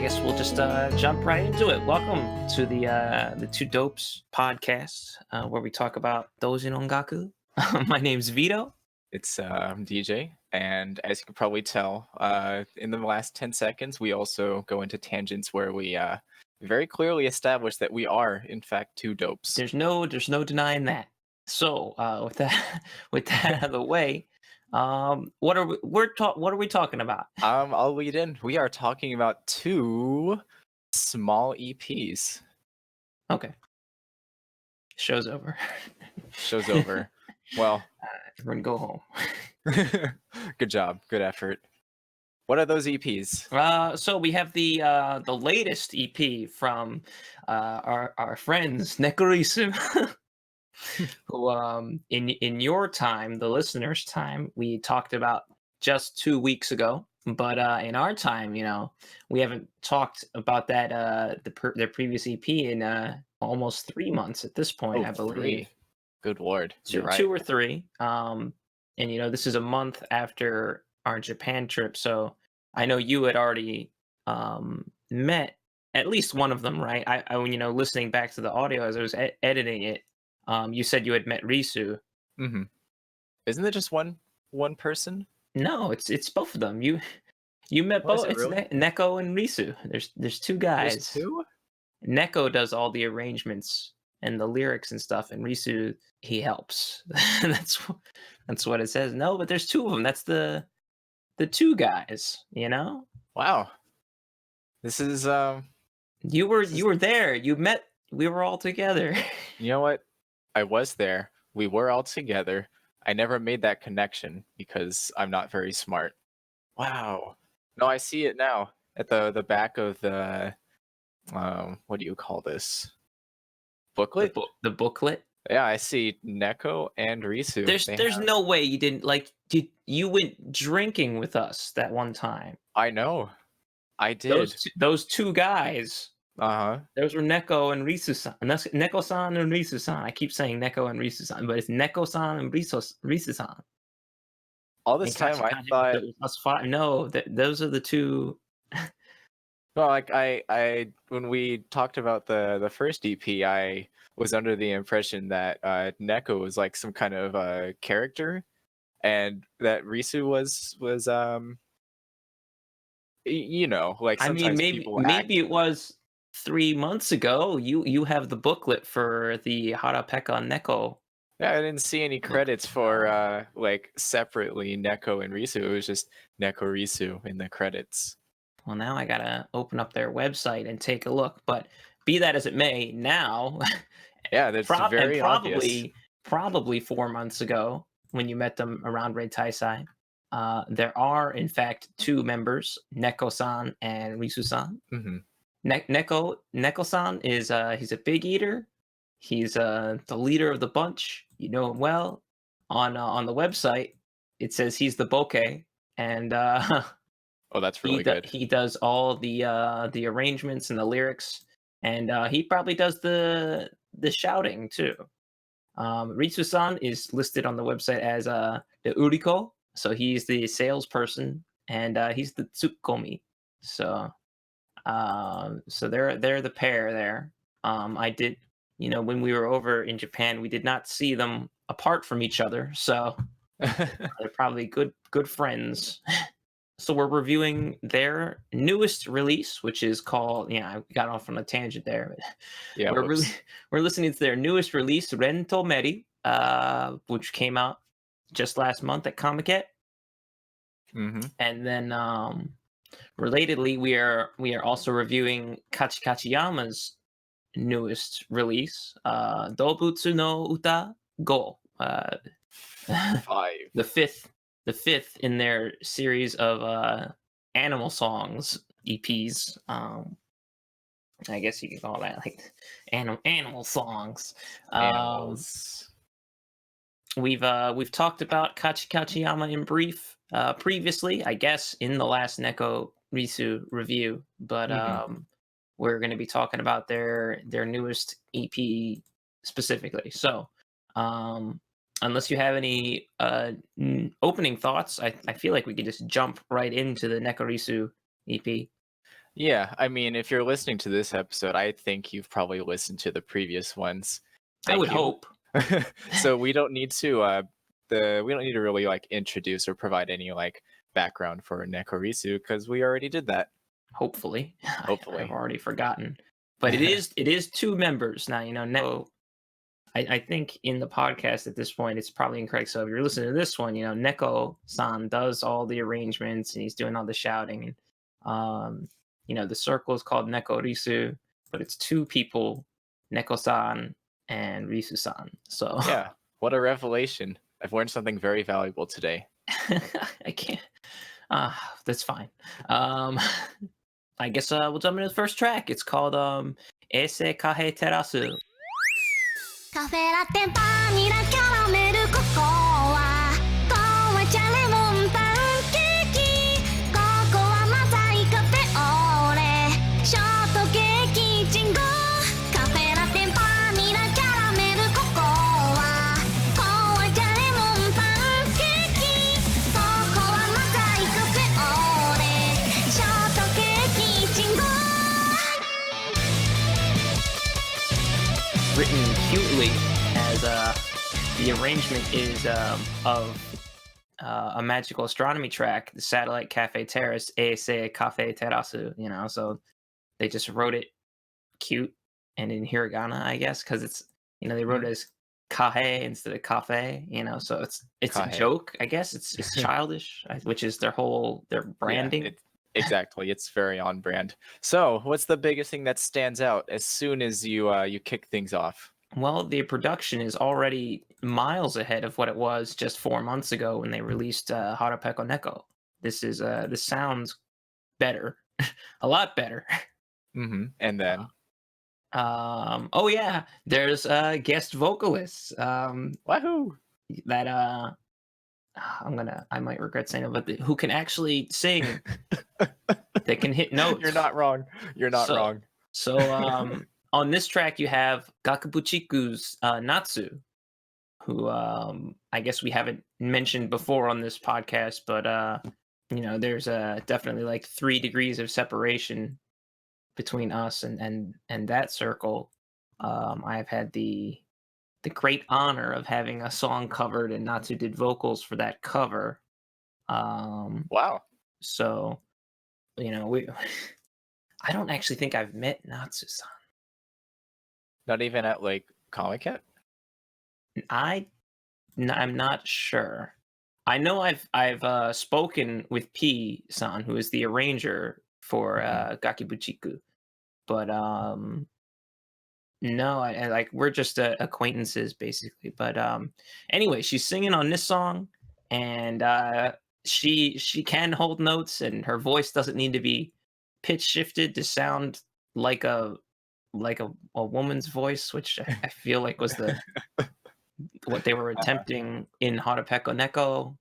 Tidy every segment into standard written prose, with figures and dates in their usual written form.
I guess we'll just jump right into it. Welcome to the Two Dopes podcast, where we talk about doujin ongaku. My name's Veto. I'm DJ, and as you can probably tell, in the last 10 seconds, we also go into tangents where we very clearly establish that we are, in fact, two dopes. There's no denying that. So with that out of the way, what are we talking about? I'll lead in. We are talking about two small EPs. Okay. Show's over. Show's over. Well, everyone go home. Good job. Good effort. What are those EPs? So we have the latest EP from our friends Nekorisu, who in your time, the listeners' time, we talked about just 2 weeks ago. But in our time, we haven't talked about that their previous EP in almost 3 months at this point, I believe. 3. Good lord, you're right. 2 or 3. And this is a month after our Japan trip, so I know you had already met at least one of them, right? I listening back to the audio as I was editing it, you said you had met Risu. Mm-hmm. Isn't it just one person? No, it's both of them. You met both. It's really? Neko and Risu. There's 2 guys. There's 2? Neko does all the arrangements and the lyrics and stuff, and Risu, he helps. That's what it says. No, but there's 2 of them. That's the 2 guys. Wow. This is You were there. You met. We were all together. You know what? I was there. We were all together. I never made that connection because I'm not very smart. Wow. No, I see it now at the back of the what do you call this? Booklet? The booklet? Yeah, I see Neko and Risu. There's no way you didn't you went drinking with us that one time. I know. I did. Those 2 guys. Uh-huh. Those were Neko and Risu-san. And that's Neko-san and Risu-san. I keep saying Neko and Risu-san, but it's Neko-san and Risu-san. All this time I thought no, those are the 2. Well, like I when we talked about the first EP, I was under the impression that Neko was like some kind of character, and that Risu was like sometimes maybe it was 3 months ago. You have the booklet for the Harapeka Neko. Yeah, I didn't see any credits for like separately Neko and Risu. It was just Neko Risu in the credits. Well, now I gotta open up their website and take a look. But be that as it may, now, yeah, that's very obvious. Probably 4 months ago when you met them around Red Taisai, there are in fact 2 members, Neko-san and Risu-san. Mm-hmm. Neko-san is he's a big eater. He's the leader of the bunch. You know him well. On the website, it says he's the bokeh, and oh, that's really good. He does all the arrangements and the lyrics, and he probably does the shouting too. Ritsu-san is listed on the website as the uriko, so he's the salesperson, and he's the tsukomi. So they're the pair there. I did, when we were over in Japan, we did not see them apart from each other, so they're probably good friends. So we're reviewing their newest release, which is called, I got off on a tangent there. But yeah, we're listening to their newest release, Ren to Meri, which came out just last month at Comiket. Mm-hmm. And then relatedly, we are also reviewing Kachi Kachi Yama's newest release, Do Bu Tsu no Uta Go. 5. The fifth in their series of animal songs EPs. I guess you could call that like animal songs. Animals. We've talked about Kachi Kachi Yama in brief previously, I guess, in the last Neko Risu review, but we're going to be talking about their newest EP specifically. So, unless you have any opening thoughts, I feel like we could just jump right into the Nekorisu EP. Yeah, I mean, if you're listening to this episode, I think you've probably listened to the previous ones. I would Thank you. hope. So we don't need to really like introduce or provide any like background for Nekorisu because we already did that. Hopefully. Hopefully. I've already forgotten. But it is 2 members now, Neko. I think in the podcast at this point it's probably incorrect. So if you're listening to this one, Neko-san does all the arrangements and he's doing all the shouting. And the circle is called Nekorisu, but it's 2 people, Neko-san and Risu-san. So Yeah, what a revelation. I've learned something very valuable today. I can't. That's fine. I guess we'll jump into the first track. It's calledえーせーかへてらす. カフェラテバニラキャラメルココア紅茶レモンパンケーキココアマザイカフェオーレショートケーキチンゴカフェラテバニラキャラメルココア紅茶レモンパンケーキココアマザイカフェオーレショートケーキチンゴWritten cutely as the arrangement is of a magical astronomy track, the Satellite Cafe Terrace, Eise Cafe Terasu, so they just wrote it cute and in hiragana, I guess, because it's, they wrote it as kahe instead of cafe, so it's Kahe. a joke, I guess. It's childish, which is their branding. Yeah, exactly. It's very on brand. So, what's the biggest thing that stands out as soon as you kick things off? Well, the production is already miles ahead of what it was just 4 months ago when they released Harapeko Neko. This sounds better, a lot better. Mm-hmm. And then, oh yeah, there's guest vocalists. wahoo! That I might regret saying it, but who can actually sing? They can hit notes. You're not wrong. You're not wrong. So on this track you have Gakubuchiku's Natsu, who I guess we haven't mentioned before on this podcast, but there's definitely like 3 degrees of separation between us and that circle. I've had the great honor of having a song covered, and Natsu did vocals for that cover. Wow. So, I don't actually think I've met Natsu-san. Not even at like Comic-Con? I'm not sure. I know I've spoken with P-san, who is the arranger for Gakibuchiku, but no, I like we're just acquaintances basically. But anyway, she's singing on this song, and she can hold notes, and her voice doesn't need to be pitch shifted to sound like a woman's voice, which I feel like was what they were attempting in Harapeko Neko.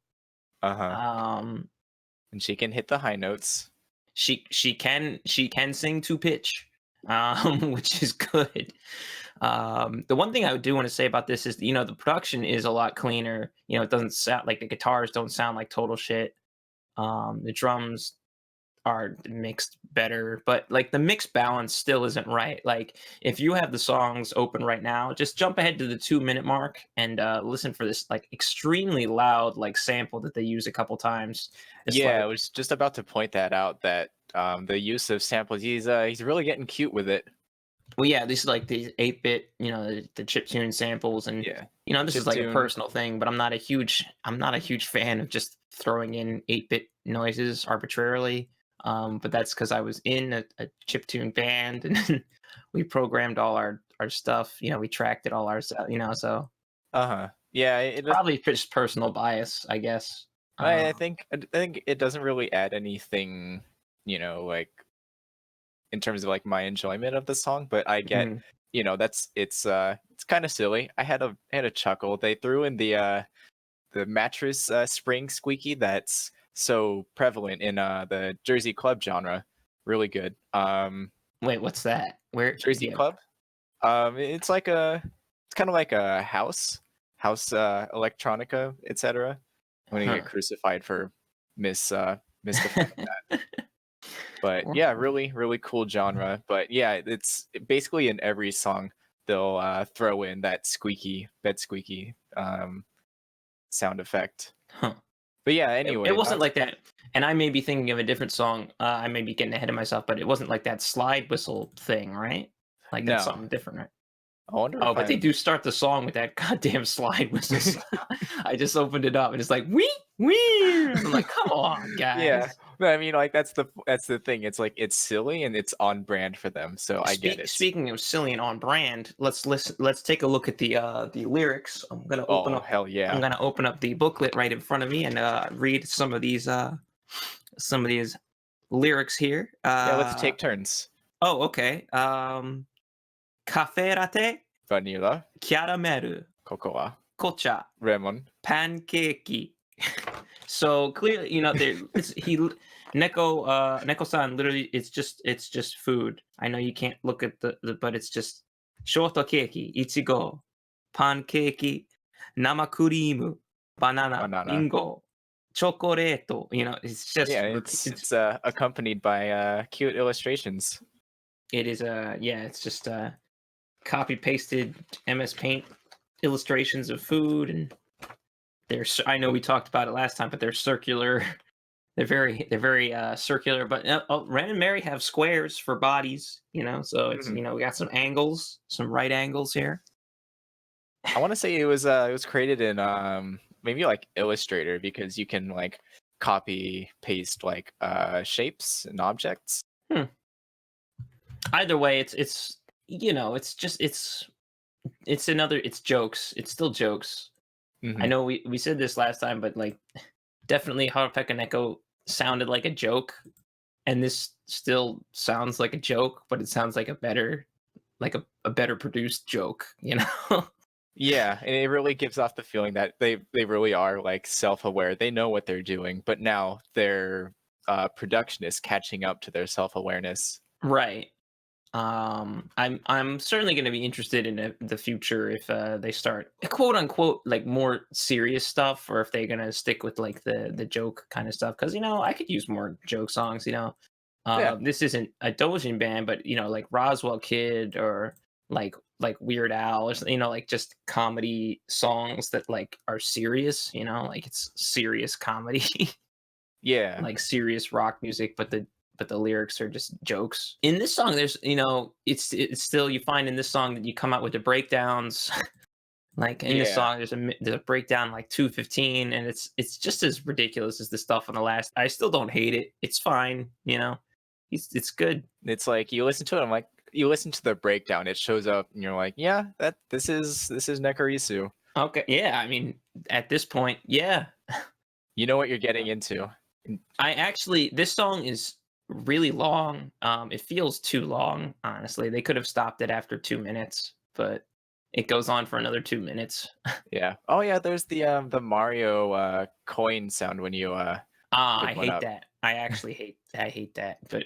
And she can hit the high notes. She can sing to pitch, which is good. The one thing I do want to say about this is, the production is a lot cleaner. It doesn't sound like the guitars don't sound like total shit. The drums are mixed better, but like the mix balance still isn't right. Like if you have the songs open right now, just jump ahead to the 2-minute mark and listen for this like extremely loud like sample that they use a couple times. I was just about to point that out, that the use of samples, he's really getting cute with it. Well, yeah, this is like these 8-bit, the chiptune samples, and this is like a personal thing, but I'm not a huge fan of just throwing in 8-bit noises arbitrarily. But that's because I was in a chiptune band, and we programmed all our stuff. We tracked it all ourselves. So yeah, it probably just personal bias, I guess. I think it doesn't really add anything, like in terms of like my enjoyment of the song. But I get, it's kind of silly. I had a chuckle. They threw in the mattress spring squeaky that's so prevalent in the Jersey club genre. Really good. Wait, what's that? Where Jersey club? It's kind of like a house electronica, etc. When you get crucified for misdefining that. But yeah, really, really cool genre. But yeah, it's basically in every song they'll throw in that bed squeaky sound effect. Huh. But yeah, It anyway, wasn't like that. And I may be thinking of a different song. I may be getting ahead of myself, but it wasn't like that slide whistle thing, right? Like that's No. something different, right? I wonder Oh, if but they do start the song with that goddamn slide whistle. I just opened it up and it's like wee wee. I'm like, come on, guys. Yeah, but I mean, like that's the thing. It's like it's silly and it's on brand for them, so I get it. Speaking of silly and on brand, let's listen. Let's take a look at the lyrics. I'm gonna open Oh up. hell yeah! I'm gonna open up the booklet right in front of me and read some of these lyrics here. Yeah, let's take turns. Oh, okay. Cafe latte, Vanilla, caramel, cocoa, kocha, lemon. pancake. So clearly, Neko-san literally it's just food. I know you can't look at the but it's just shortcake, ichigo, pancake, nama cream, banana, bingo, chocolate. It's just Yeah, it's accompanied by cute illustrations. it is it's just copy pasted MS Paint illustrations of food, and I know we talked about it last time, but they're circular. They're very circular. But Ren and Mary have squares for bodies, so it's we got some angles, some right angles here. I want to say it was created in maybe like Illustrator, because you can like copy paste like shapes and objects. Either way, it's jokes. It's still jokes. I know we said this last time, but like definitely Harapeka Neko sounded like a joke, and this still sounds like a joke, but it sounds like a better produced joke, Yeah, and it really gives off the feeling that they really are like self-aware. They know what they're doing, but now their production is catching up to their self-awareness. Right. I'm certainly going to be interested in the future if they start quote unquote like more serious stuff, or if they're going to stick with like the joke kind of stuff, because I could use more joke songs. This isn't a Dojin band, but like Roswell Kid or like Weird Al, or like just comedy songs that like are serious, like it's serious comedy. Yeah, like serious rock music, but the lyrics are just jokes. In this song, there's it's still, you find in this song that you come out with the breakdowns. Like in this song, there's a breakdown like 2:15, and it's just as ridiculous as the stuff on the last. I still don't hate it. It's fine, it's good. It's like you listen to it, I'm like, you listen to the breakdown, it shows up, and you're like, yeah, this is Nekorisu. Okay, yeah. I mean, at this point, yeah. You know what you're getting into. This song is really long. It feels too long, honestly. They could have stopped it after 2 minutes, but it goes on for another 2 minutes. Yeah. Oh yeah, there's the Mario coin sound when you I hate that. I actually hate that, but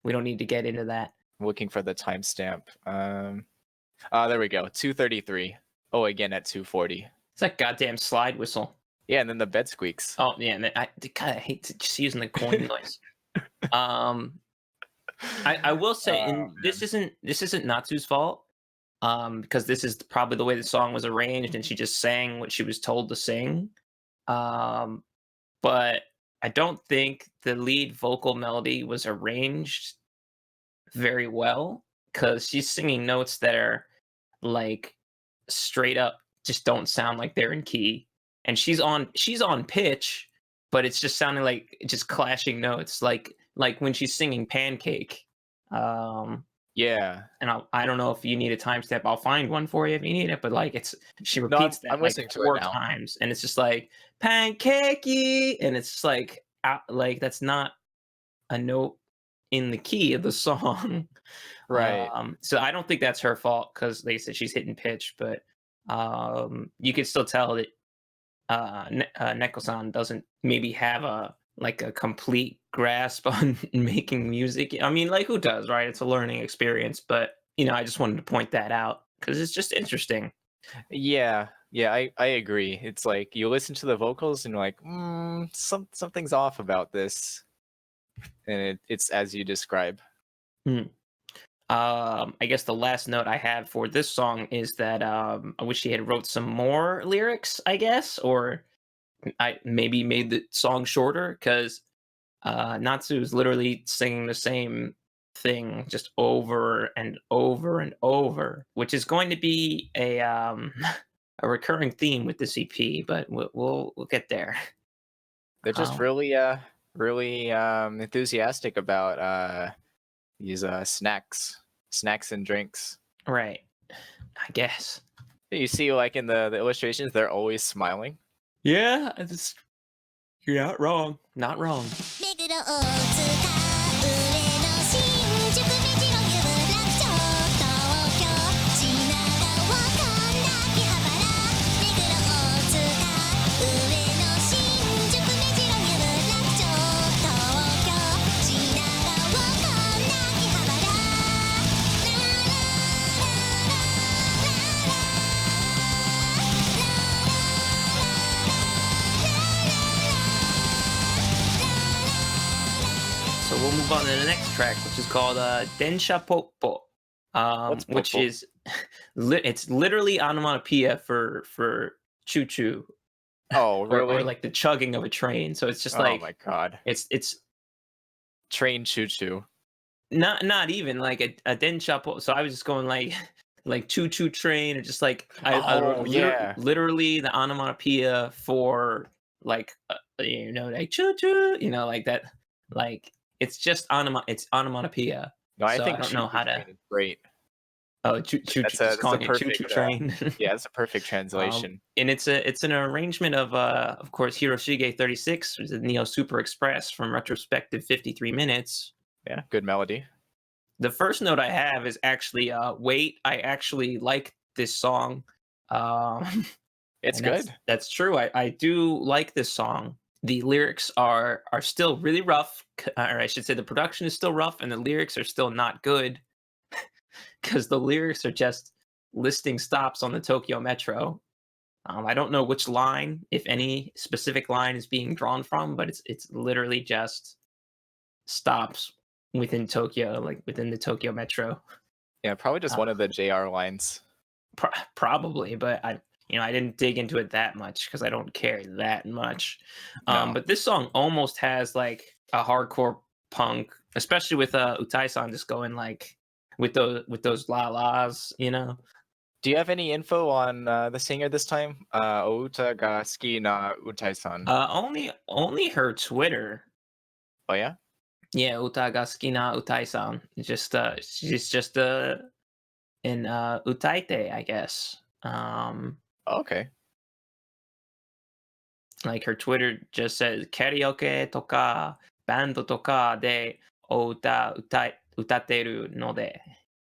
we don't need to get into that. I'm looking for the timestamp. There we go. 2:33. Oh, again at 2:40. It's that goddamn slide whistle. Yeah, and then the bed squeaks. Oh yeah, and I hate just using the coin noise. I will say, and this isn't Natsu's fault, because this is probably the way the song was arranged, and she just sang what she was told to sing. But I don't think the lead vocal melody was arranged very well, because she's singing notes that are like straight up just don't sound like they're in key, and she's on pitch, but it's just sounding like just clashing notes, like when she's singing Pancake. Yeah, and I don't know if you need a timestamp. I'll find one for you if you need it, but like she repeats that like 4 times, and it's just like Pancakey, and it's just like that's not a note in the key of the song. Right. So I don't think that's her fault, because like I said, she's hitting pitch, but you can still tell that Neko-san doesn't maybe have a complete grasp on making music. I mean, like, who does, right? It's a learning experience, but I just wanted to point that out because it's just interesting. Yeah, I agree. It's like you listen to the vocals and you're like, something's off about this. and it's as you describe. Hmm. I guess the last note I have for this song is that I wish he had wrote some more lyrics, I guess, or I maybe made the song shorter because Natsu is literally singing the same thing just over and over and over, which is going to be a a recurring theme with this EP, but we'll get there. They're just Um, really enthusiastic about these snacks and drinks. right, I guess. You see, like in the illustrations, they're always smiling. Yeah, you're not wrong. Not wrong. 目黒大塚上野新宿目白有楽町東京品川神田秋葉原目黒大塚上野新宿目白有楽町東京品川神田秋葉原ラララSo we'll move on to the next track, which is called "Den sha po po," What's which popo? is it's literally onomatopoeia for choo choo, Oh, or really? like the chugging of a train. So it's just Oh like my god. it's Train choo choo. not even like a den sha po. So I was just going like like choo choo train, or just like Oh, yeah. literally the onomatopoeia for like like choo choo, like that, like it's just it's onomatopoeia. No, I So I think don't choo know choo how to. train is great. Oh, choo choo, That's just a calling it choo choo perfect train. yeah, that's a perfect translation. And it's an arrangement of course Hiroshige 36, which is the Neo Super Express from retrospective 53 minutes. Yeah, good melody. The first note I have is actually wait, I actually like this song. Um It's and good. that's true. I do like this song. The lyrics are still really rough, or I should say the production is still rough and the lyrics are still not good because the lyrics are just listing stops on the Tokyo Metro. I don't know which line, if any specific line is being drawn from, but it's literally just stops within Tokyo, like within the Tokyo Metro. Yeah, probably just Uh, one of the JR lines. Probably, but I didn't dig into it that much because I don't care that much. No. But this song almost has like a hardcore punk, especially with Utai-san just going like with those la las. Do you have any info on the singer this time? Outa ga suki na Utai-san. Only her Twitter. Oh yeah? Yeah, Uta ga suki na Utai-san. She's just an utaite, I guess. Oh, okay. Like her Twitter just says karaoke toka band toka de o utateru no de.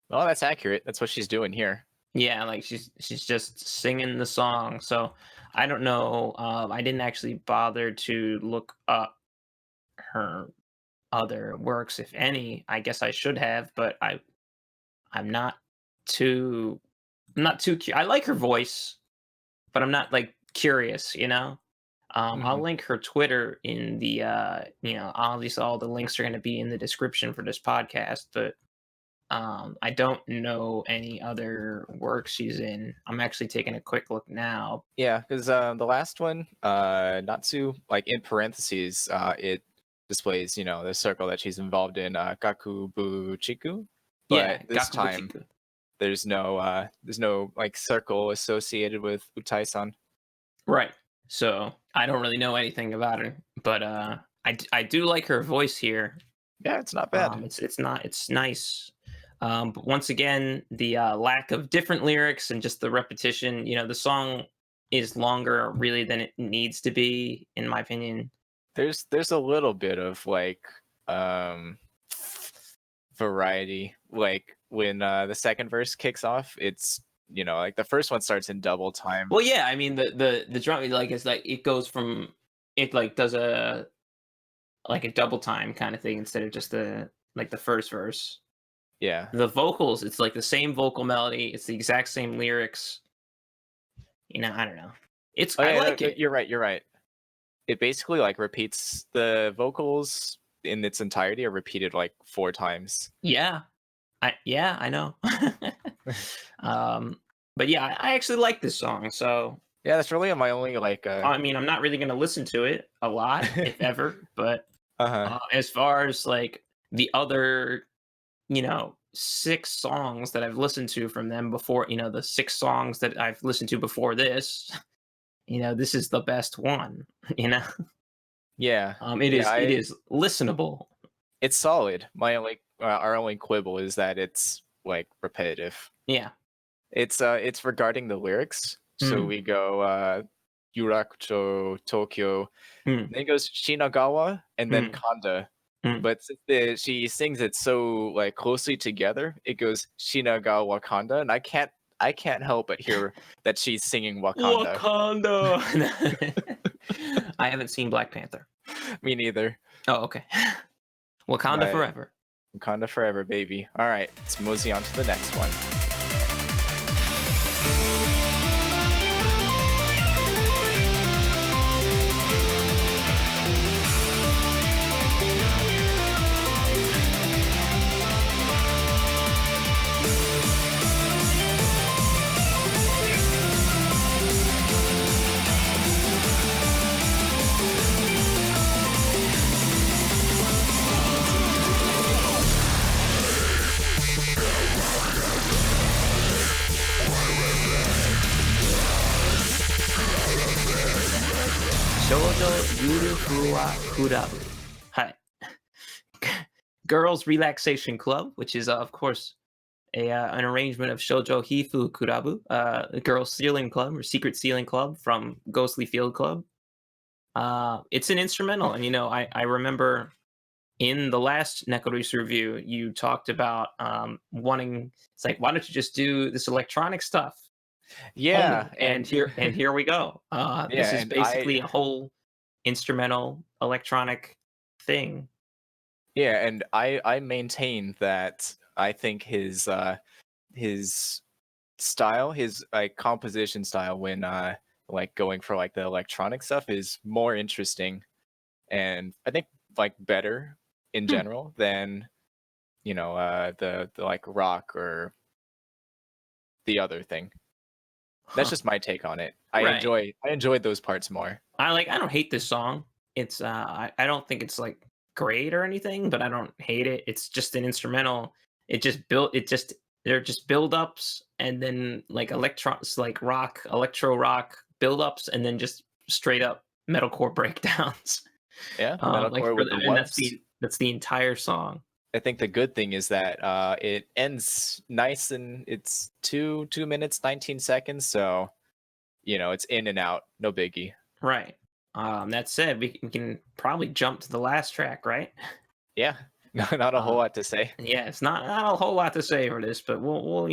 Well, that's accurate. That's what she's doing here. Yeah, like she's just singing the song. So I don't know. I didn't actually bother to look up her other works, if any. I guess I should have, but I'm not too I like her voice, but I'm not like curious. I'll Mhm. link her Twitter in the obviously all the links are going to be in the description for this podcast, but I don't know any other work she's in. I'm actually taking a quick look now. Yeah, because the last one, Natsu, like in parentheses, it displays, the circle that she's involved in, Gakubuchiku. But Yeah, this time, Gakubuchiku. there's no like circle associated with Utai-san. Right. So I don't really know anything about her, but I do like her voice here. Yeah, it's not bad. It's nice. But once again, the lack of different lyrics and just the repetition. The song is longer really than it needs to be, in my opinion. There's a little bit of like variety. Like when the second verse kicks off, it's like the first one starts in double time. Well, yeah, I mean the drum like it's like it goes from it like does a like a double time kind of thing instead of just the first verse. Yeah. The vocals, it's like the same vocal melody, it's the exact same lyrics. I don't know. I like it. You're right. It basically like repeats the vocals in its entirety or repeated like 4 times. Yeah, I know. But yeah, I actually like this song. So Yeah, that's really my only like I mean, I'm not really gonna listen to it a lot, if ever. But uh-huh. as far as like the other, 6 songs that I've listened to from them before, the 6 songs that I've listened to before this, this is the best one. You know, Yeah. it Yeah, is listenable. it's solid. My only our only quibble is that it's like repetitive. Yeah. It's regarding the lyrics. So Mm. we go Yurakucho, Tokyo, Mm. then it goes Shinagawa and then Mm. Kanda. Mm. But since she sings it so like closely together, it goes Shinagawa Kanda, and I can't help but hear that she's singing Wakanda. Wakanda. I haven't seen Black Panther. Me neither. Oh, okay. Wakanda But forever. Wakanda forever, baby. All right, let's mosey on to the next one. 少女ゆるふわクラブ。はい。Girls Relaxation Club, which is, of course, an arrangement of Shoujo Hifu Kurabu, a girls' sealing club or secret sealing club from Ghostly Field Club. It's an instrumental, and I remember in the last Nekorisu review, you talked about wanting. It's like, why don't you just do this electronic stuff? Yeah, And here we go. This is and basically a whole instrumental electronic thing. Yeah, and I maintain that I think his style, his like composition style when like going for like the electronic stuff is more interesting, and I think like better in general than the like rock or the other thing. That's Huh. just my take on it. Right. I enjoyed those parts more. I don't hate this song. It's I don't think it's like great or anything, but I don't hate it. It's just an instrumental. They're just build ups and then like electro rock build ups and then just straight up metalcore breakdowns. Yeah, Like metalcore with the and that's wubs. that's the entire song. I think the good thing is that it ends nice and it's 2 minutes 19 seconds, so it's in and out, no biggie. Right. That said, we can probably jump to the last track, right? Yeah, not a whole lot to say. Yeah, it's not a whole lot to say for this, but we'll.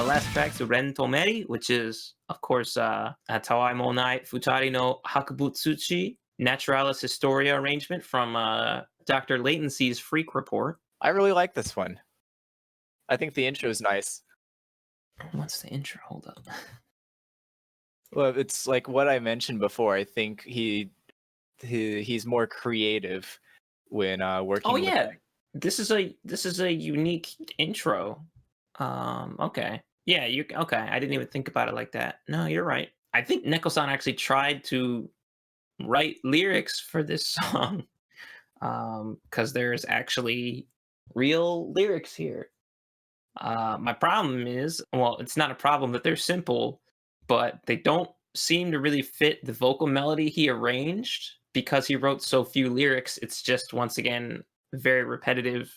Last track to Ren to Meri, which is, of course, Tawai Monai Futari no Hakubutsuchi Naturalis Historia arrangement from Dr. Latency's Freak Report. I really like this one. I think the intro is nice. What's the intro? Hold up. Well, it's like what I mentioned before. I think he's more creative when working. Oh with yeah, this is a unique intro. Okay. Yeah, okay. I didn't even think about it like that. No, you're right. I think Neko-san actually tried to write lyrics for this song. Because there's actually real lyrics here. My problem is, well, it's not a problem that they're simple, but they don't seem to really fit the vocal melody he arranged because he wrote so few lyrics. It's just, once again, very repetitive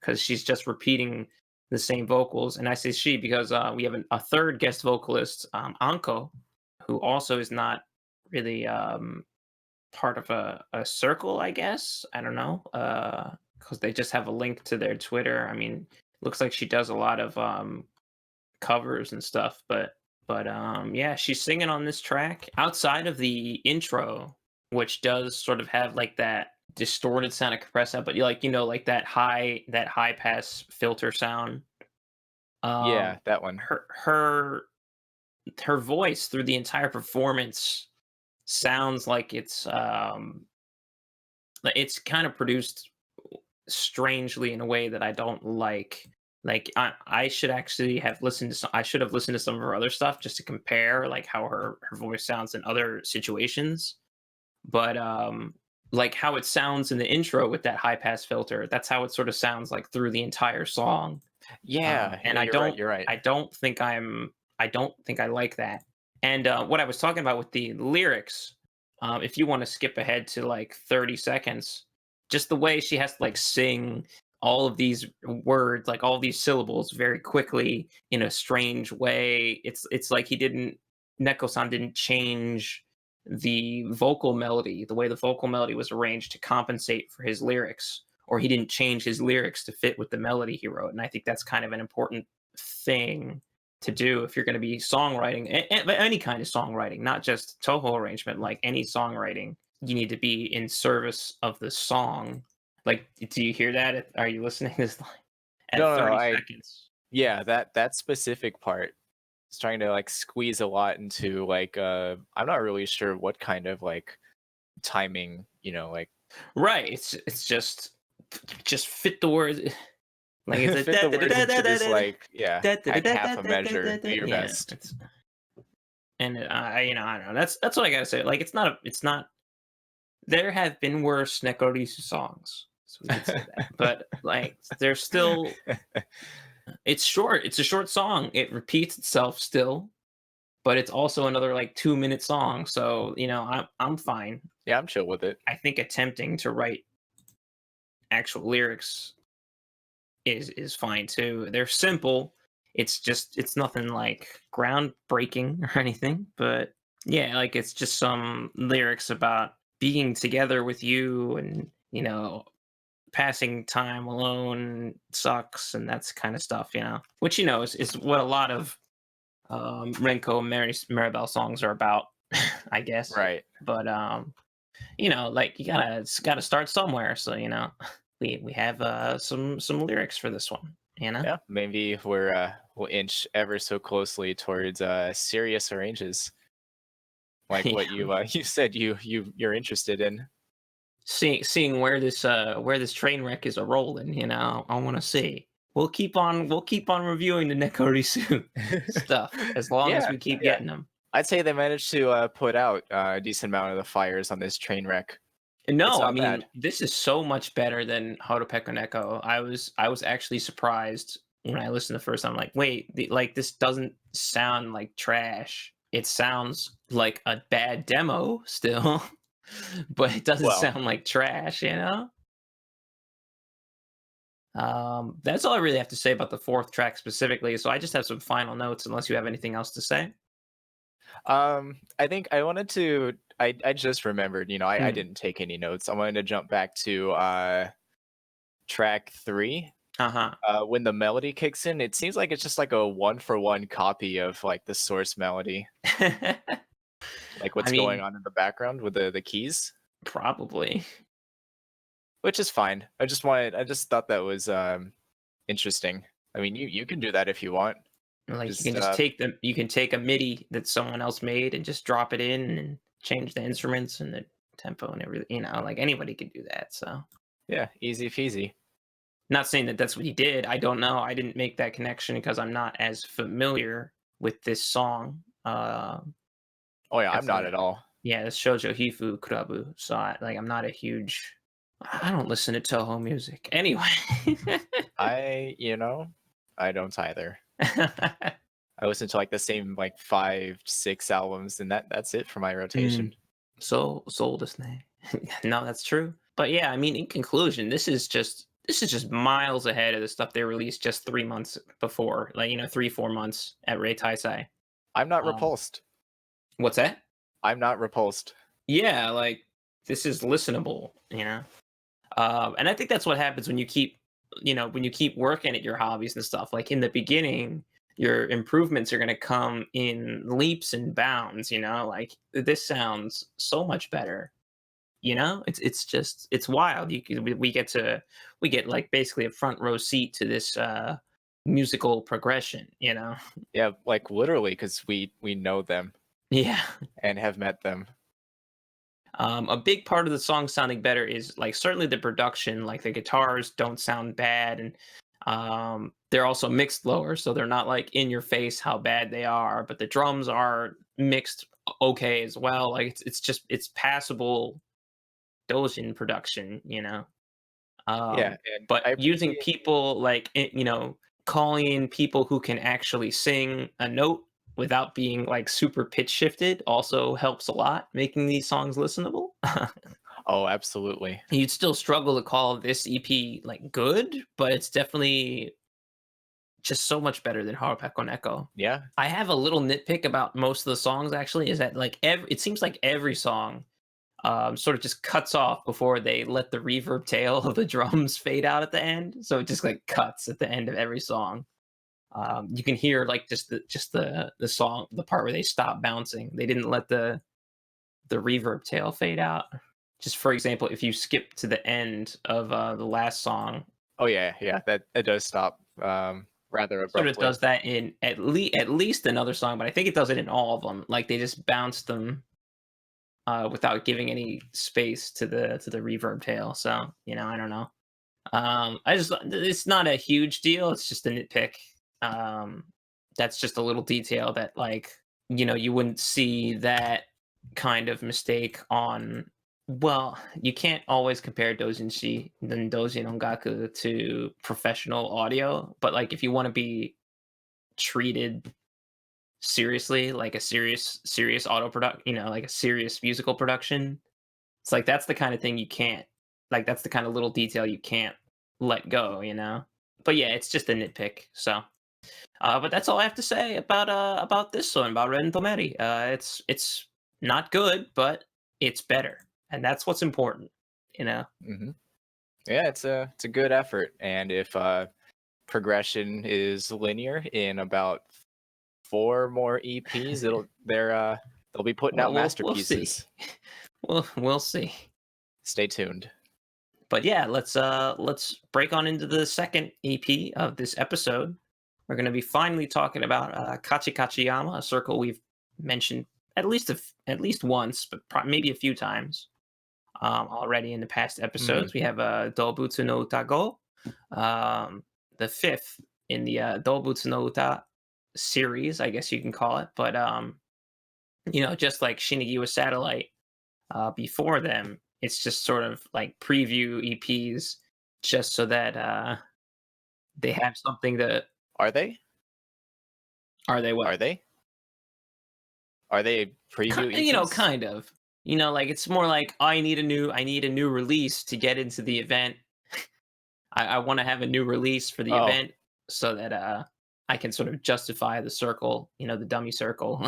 because she's just repeating the same vocals. And I say she because we have a third guest vocalist, Anko, who also is not really part of a circle, I guess. I don't know, because they just have a link to their Twitter. I mean, looks like she does a lot of covers and stuff, but yeah, she's singing on this track outside of the intro, which does sort of have like that distorted sound of compressed sound, but like like that high pass filter sound. Yeah, Um, that one. her voice through the entire performance sounds like it's kind of produced strangely in a way that I don't like. Like I should actually have listened to I should have listened to some of her other stuff just to compare like how her voice sounds in other situations. But like how it sounds in the intro with that high pass filter, that's how it sort of sounds like through the entire song. Yeah, And yeah, you're right. You're right. I don't think I like that. And what I was talking about with the lyrics, if you want to skip ahead to like 30 seconds, just the way she has to like sing all of these words, like all these syllables very quickly in a strange way. It's like Neko-san didn't change the vocal melody, the way the vocal melody was arranged to compensate for his lyrics, or he didn't change his lyrics to fit with the melody he wrote. And I think that's kind of an important thing to do if you're going to be songwriting, any kind of songwriting, not just Toho arrangement, like any songwriting. You need to be in service of the song. Like, do you hear that? Are you listening to this line? At No, no, 30 seconds. Yeah, that specific part is trying to like squeeze a lot into like I'm not really sure what kind of like timing, like Right. It's just fit the words. Like it's fit the words into this like like half a measure. Do your yeah, best. and I don't know. That's what I gotta say. Like it's not. There have been worse Nekorisu songs, so we can say that. But like, there's still. It's short. It's a short song. It repeats itself still, but it's also another like 2-minute song. So I'm fine. Yeah, I'm chill with it. I think attempting to write actual lyrics is fine too. They're simple. It's nothing like groundbreaking or anything, but yeah, like it's just some lyrics about being together with you and passing time alone sucks and that's kind of stuff, which is what a lot of Renko Maribel songs are about, I guess. Right. But like you gotta start somewhere, so we have some lyrics for this one, Yeah, maybe we'll inch ever so closely towards serious arranges, like what you said you're interested in. Seeing where this train wreck is a rolling, I want to see. We'll keep on reviewing the Nekorisu stuff as long as we keep getting them. I'd say they managed to put out a decent amount of the fires on this train wreck. No, I mean this is so much better than Harupeku Neko. I was actually surprised when I listened the first time. Like, wait, like this doesn't sound like trash. It sounds like a bad demo still, but it doesn't sound like trash. That's all I really have to say about the fourth track specifically. So I just have some final notes, unless you have anything else to say. I think I wanted to. I just remembered. I didn't take any notes. I wanted to jump back to track 3. When the melody kicks in, it seems like it's just like a 1-for-1 copy of like the source melody. Like what's going on in the background with the keys. Probably. Which is fine. I just thought that was interesting. I mean, you can do that if you want. Like you can take a MIDI that someone else made and just drop it in and change the instruments and the tempo and everything. Like anybody could do that. So yeah, easy peasy. Not saying that that's what he did. I don't know. I didn't make that connection because I'm not as familiar with this song. Oh yeah, I'm not at all. Yeah, it's Shoujo Hifu Kurabu. So I'm not a huge. I don't listen to Toho music anyway. I don't either. I listen to like the same like 5-6 albums, and that's it for my rotation. So no, that's true. But yeah, I mean, in conclusion, this is just miles ahead of the stuff they released just 3 months before, like 3-4 months at Rei Taisai. I'm not repulsed. What's that? I'm not repulsed. Yeah, like this is listenable, and I think that's what happens when you keep when you keep working at your hobbies and stuff, like in the beginning, your improvements are going to come in leaps and bounds, like this sounds so much better. It's wild. We get like basically a front row seat to this musical progression. Yeah, like literally, because we know them Yeah. and have met them. A big part of the song sounding better is like certainly the production. Like the guitars don't sound bad, and they're also mixed lower, so they're not like in your face how bad they are. But the drums are mixed okay as well. Like it's passable Dojin production. Yeah, and But I using appreciate. people like calling in people who can actually sing a note without being like super pitch shifted also helps a lot, making these songs listenable. Oh, absolutely. You'd still struggle to call this EP like good, but it's definitely just so much better than Harupeko Neko. Yeah. I have a little nitpick about most of the songs actually, is that like it seems like every song sort of just cuts off before they let the reverb tail of the drums fade out at the end. So it just like cuts at the end of every song. You can hear like just the song, the part where they stop bouncing. They didn't let the reverb tail fade out. Just for example, if you skip to the end of the last song, Oh yeah, that it does stop rather sort of abruptly. does that in at least another song, but I think it does it in all of them. Like they just bounce them without giving any space to the reverb tail. So I don't know. It's not a huge deal. It's just a nitpick. That's just a little detail that like you wouldn't see that kind of mistake on. Well, you can't always compare doujinshi and doujin ongaku to professional audio, but like if you want to be treated seriously, like a serious auto product, like a serious musical production, it's like that's the kind of thing you can't, like that's the kind of little detail you can't let go. But yeah, it's just a nitpick. So but that's all I have to say about this one, about Ren to Meri. It's not good, but it's better, and that's what's important. Hmm. Yeah, it's a good effort, and if progression is linear in about 4 more EPs, they'll be putting out We'll see. masterpieces. We'll see. Stay tuned. But yeah, let's break on into the second EP of this episode. We're going to be finally talking about Kachi Kachi Yama, a circle we've mentioned at least once, but maybe a few times already in the past episodes. We have Do bu tsu no uta go, the fifth in the Do bu tsu no uta series, I guess you can call it. But just like Shinigiwa Satellite before them, it's just sort of like preview EPs, just so that they have something to. Are they? Are they what? Are they? Are they preview EPs? Kind of. Like it's more like I need a new release to get into the event. I want to have a new release for the event so that I can sort of justify the circle, the dummy circle.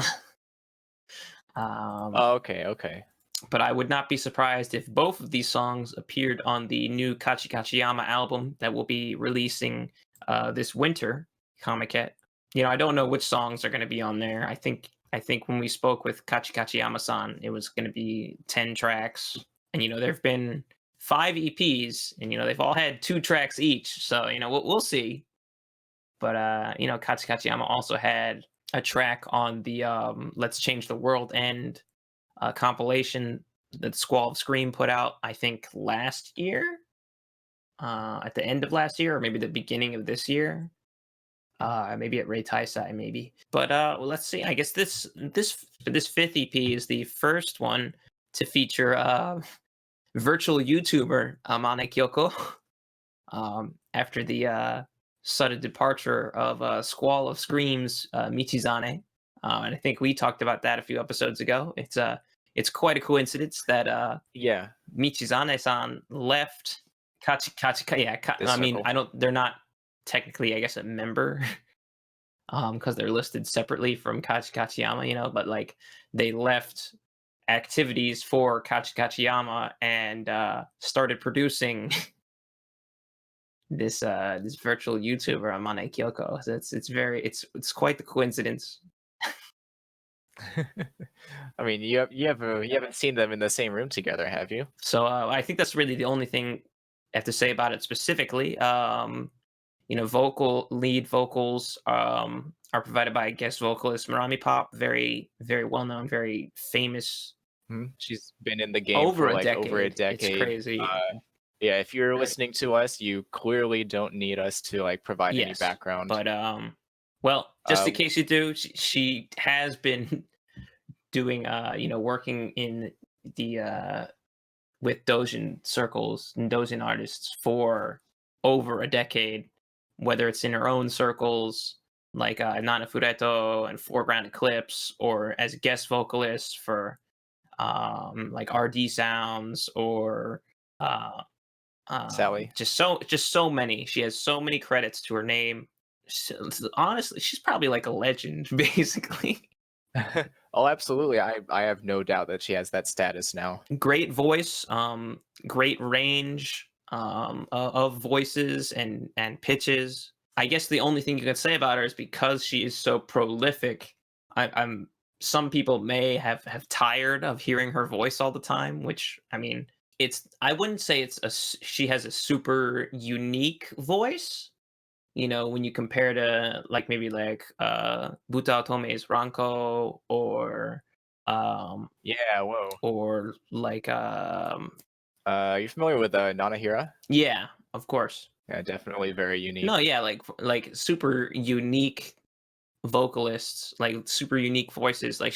Okay. But I would not be surprised if both of these songs appeared on the new Kachi Kachiyama album that will be releasing this winter, Kamaket. I don't know which songs are going to be on there. I think when we spoke with Kachi Kachiyama-san, it was going to be 10 tracks. And, there have been 5 EPs, and, they've all had 2 tracks each. So, we'll see. But, Kachi Kachiyama also had a track on the Let's Change the World End compilation that Squall of Scream put out, I think, last year. At the end of last year, or maybe the beginning of this year. Maybe at Ray Taisai, maybe. But let's see. I guess this 5th EP is the first one to feature virtual YouTuber Amane Kyoko. After the sudden departure of Squall of Screams Michizane, and I think we talked about that a few episodes ago. It's quite a coincidence that Michizane-san left Kachi. Yeah, I mean, they're not technically, I guess, a member because they're listed separately from Kachi Kachiyama, but like they left activities for Kachi Kachiyama and started producing this virtual YouTuber Amane Kyoko. So it's quite the coincidence. I mean, you haven't seen them in the same room together, have you? So I think that's really the only thing I have to say about it specifically. Lead vocals are provided by guest vocalist Marami Pop, very very well known, very famous. She's been in the game Over for a like over a decade. It's decade. crazy. Yeah, if you're Right. listening to us, you clearly don't need us to like provide any Yes, background. but well, just in Uh, case you do, she has been doing working in the with Dojin circles and Dojin artists for over a decade, whether it's in her own circles like Nana Fureto and Foreground Eclipse, or as guest vocalist for like RD Sounds or Sally. just so many. She has so many credits to her name. Honestly, she's probably like a legend, basically. Oh, absolutely. I have no doubt that she has that status now. Great voice, great range of voices and pitches. I guess the only thing you can say about her is because she is so prolific. I'm Some people may have tired of hearing her voice all the time, which I mean, I wouldn't say she has a super unique voice. When you compare to like maybe like Buta Otome's Ranko or Yeah, whoa. or like Are you familiar with Nanahira? yeah, of course. Yeah, definitely very unique. No, yeah, like super unique vocalists, like super unique voices. Like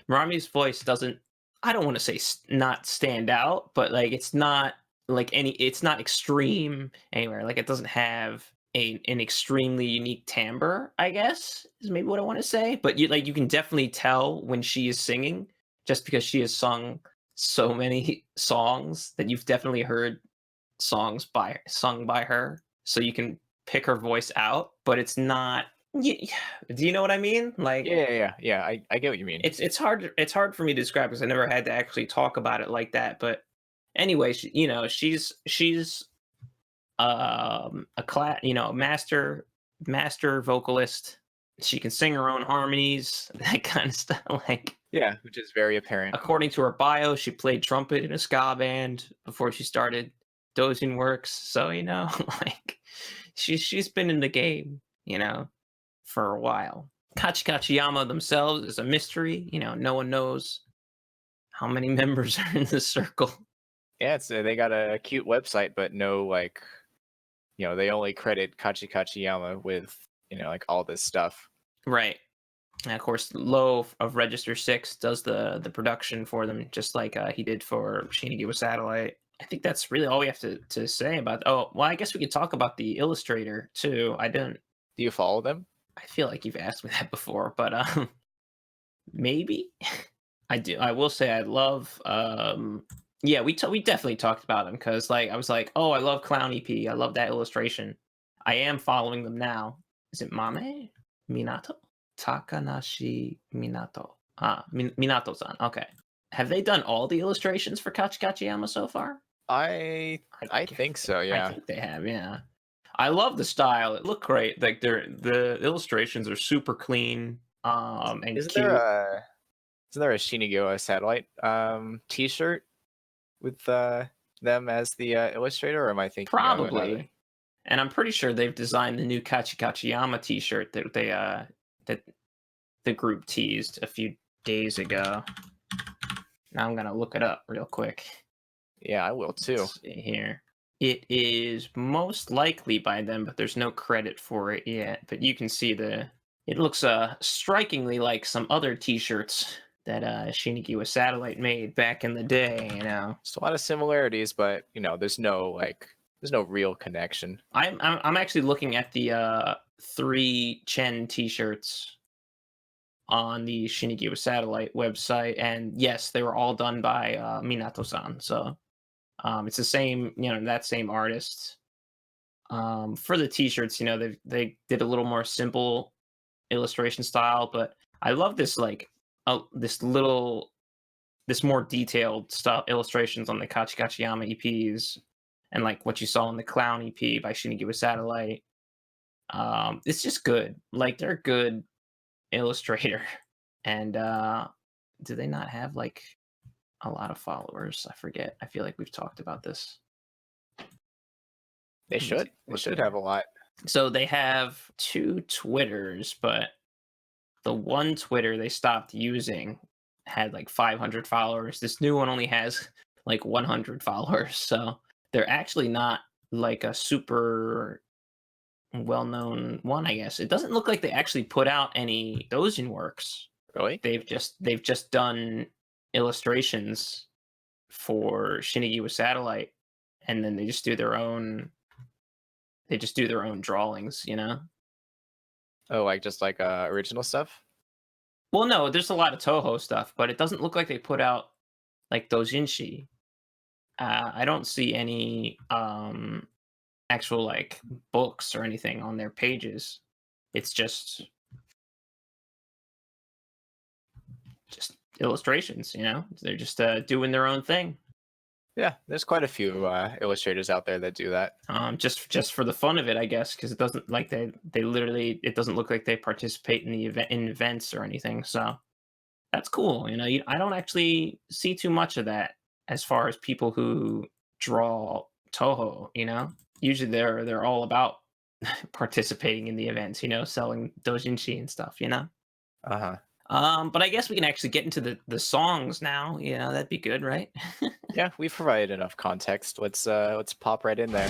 Marami's voice doesn't, I don't want to say not stand out, but like it's not it's not extreme anywhere. Like it doesn't have an extremely unique timbre, I guess, is maybe what I want to say. But you can definitely tell when she is singing, just because she has sung so many songs that you've definitely heard songs sung by her, so you can pick her voice out. But it's not. Do you know what I mean? Like, Yeah. I get what you mean. it's hard for me to describe because I never had to actually talk about it like that. But anyway, she's a master vocalist. She can sing her own harmonies, that kind of stuff. Like, Yeah, which is very apparent. according to her bio, she played trumpet in a ska band before she started Dozing Works. So like she's been in the game, for a while. Kachikachiyama themselves is a mystery. No one knows how many members are in the circle. Yeah, they got a cute website, but no like, they only credit Kachikachiyama with like all this stuff. Right. And of course, Low of Register 6 does the production for them, just like he did for Shinigiwa Satellite. I think that's really all we have to say about. Oh, well, I guess we could talk about the illustrator too. Do you follow them? I feel like you've asked me that before, but maybe I do. I will say I love. Yeah, we definitely talked about them because like I was like, oh, I love Clown EP. I love that illustration. I am following them now. Is it Mame Minato? Takanashi Minato. Minato-san. Okay. Have they done all the illustrations for Kachikachiyama so far? I think so, yeah. I think they have, yeah. I love the style. It looked great. Like the illustrations are super clean. And Isn't cute. there a Shinigiwa Satellite T-shirt with them as the illustrator, or am I thinking of another? Probably. And I'm pretty sure they've designed the new Kachikachiyama T-shirt that that the group teased a few days ago. Now I'm gonna look it up real quick. Yeah, I will too. Let's see here. It is most likely by them, but there's no credit for it yet. But you can see it looks strikingly like some other T-shirts that Shinigiwa Satellite made back in the day. There's a lot of similarities, but there's no real connection. I'm actually looking at the 3 Chen T-shirts on the Shinigiwa Satellite website, and yes, they were all done by Minato-san. So it's the same, that same artist. For the T-shirts, they did a little more simple illustration style, but I love this this more detailed style illustrations on the Kachikachiyama EPs. and like what you saw in the Clown EP by Shinigiwa Satellite. It's just good. Like they're a good illustrator. And do they not have like a lot of followers? I forget. I feel like we've talked about this. They should. They should have a lot. So they have 2 Twitters, but the one Twitter they stopped using had like 500 followers. This new one only has like 100 followers. So they're actually not like a super well-known one, I guess. It doesn't look like they actually put out any Dojin works. Really? They've just done illustrations for Shinigiwa Satellite, and then they just do their own drawings, you know? Oh, like just like original stuff? Well, no, there's a lot of Toho stuff, but it doesn't look like they put out like Dojinshi. I don't see any actual like books or anything on their pages. It's just illustrations, you know? They're just doing their own thing. Yeah, there's quite a few illustrators out there that do that. Just for the fun of it, I guess, because it doesn't like they literally, it doesn't look like they participate in the events or anything. So that's cool. You know, I don't actually see too much of that as far as people who draw Toho. You know, usually they're all about participating in the events. You know, selling doujinshi and stuff. You know. But I guess we can actually get into the songs now. You know, that'd be good, right? Yeah, we've provided enough context. Let's pop right in there.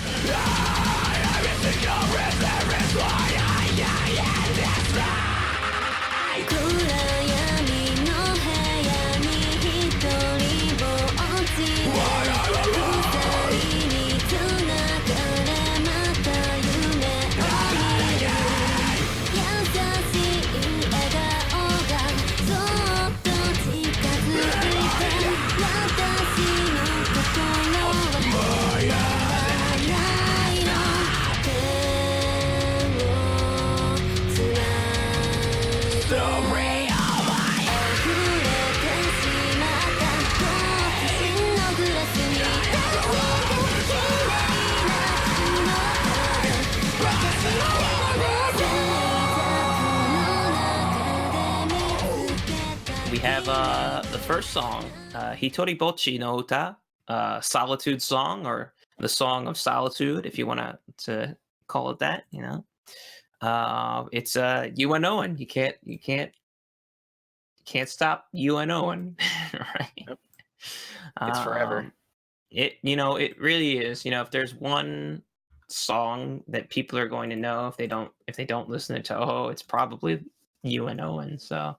We have the first song, Hitori Bocchi no Uta, Solitude Song, or the Song of Solitude, if you want to call it that, you know. It's UNOing. You can't stop UNOing, right? Yep. It's forever. It really is. You know, if there's one song that people are going to know if they don't listen to Toho, it's probably UNOing. So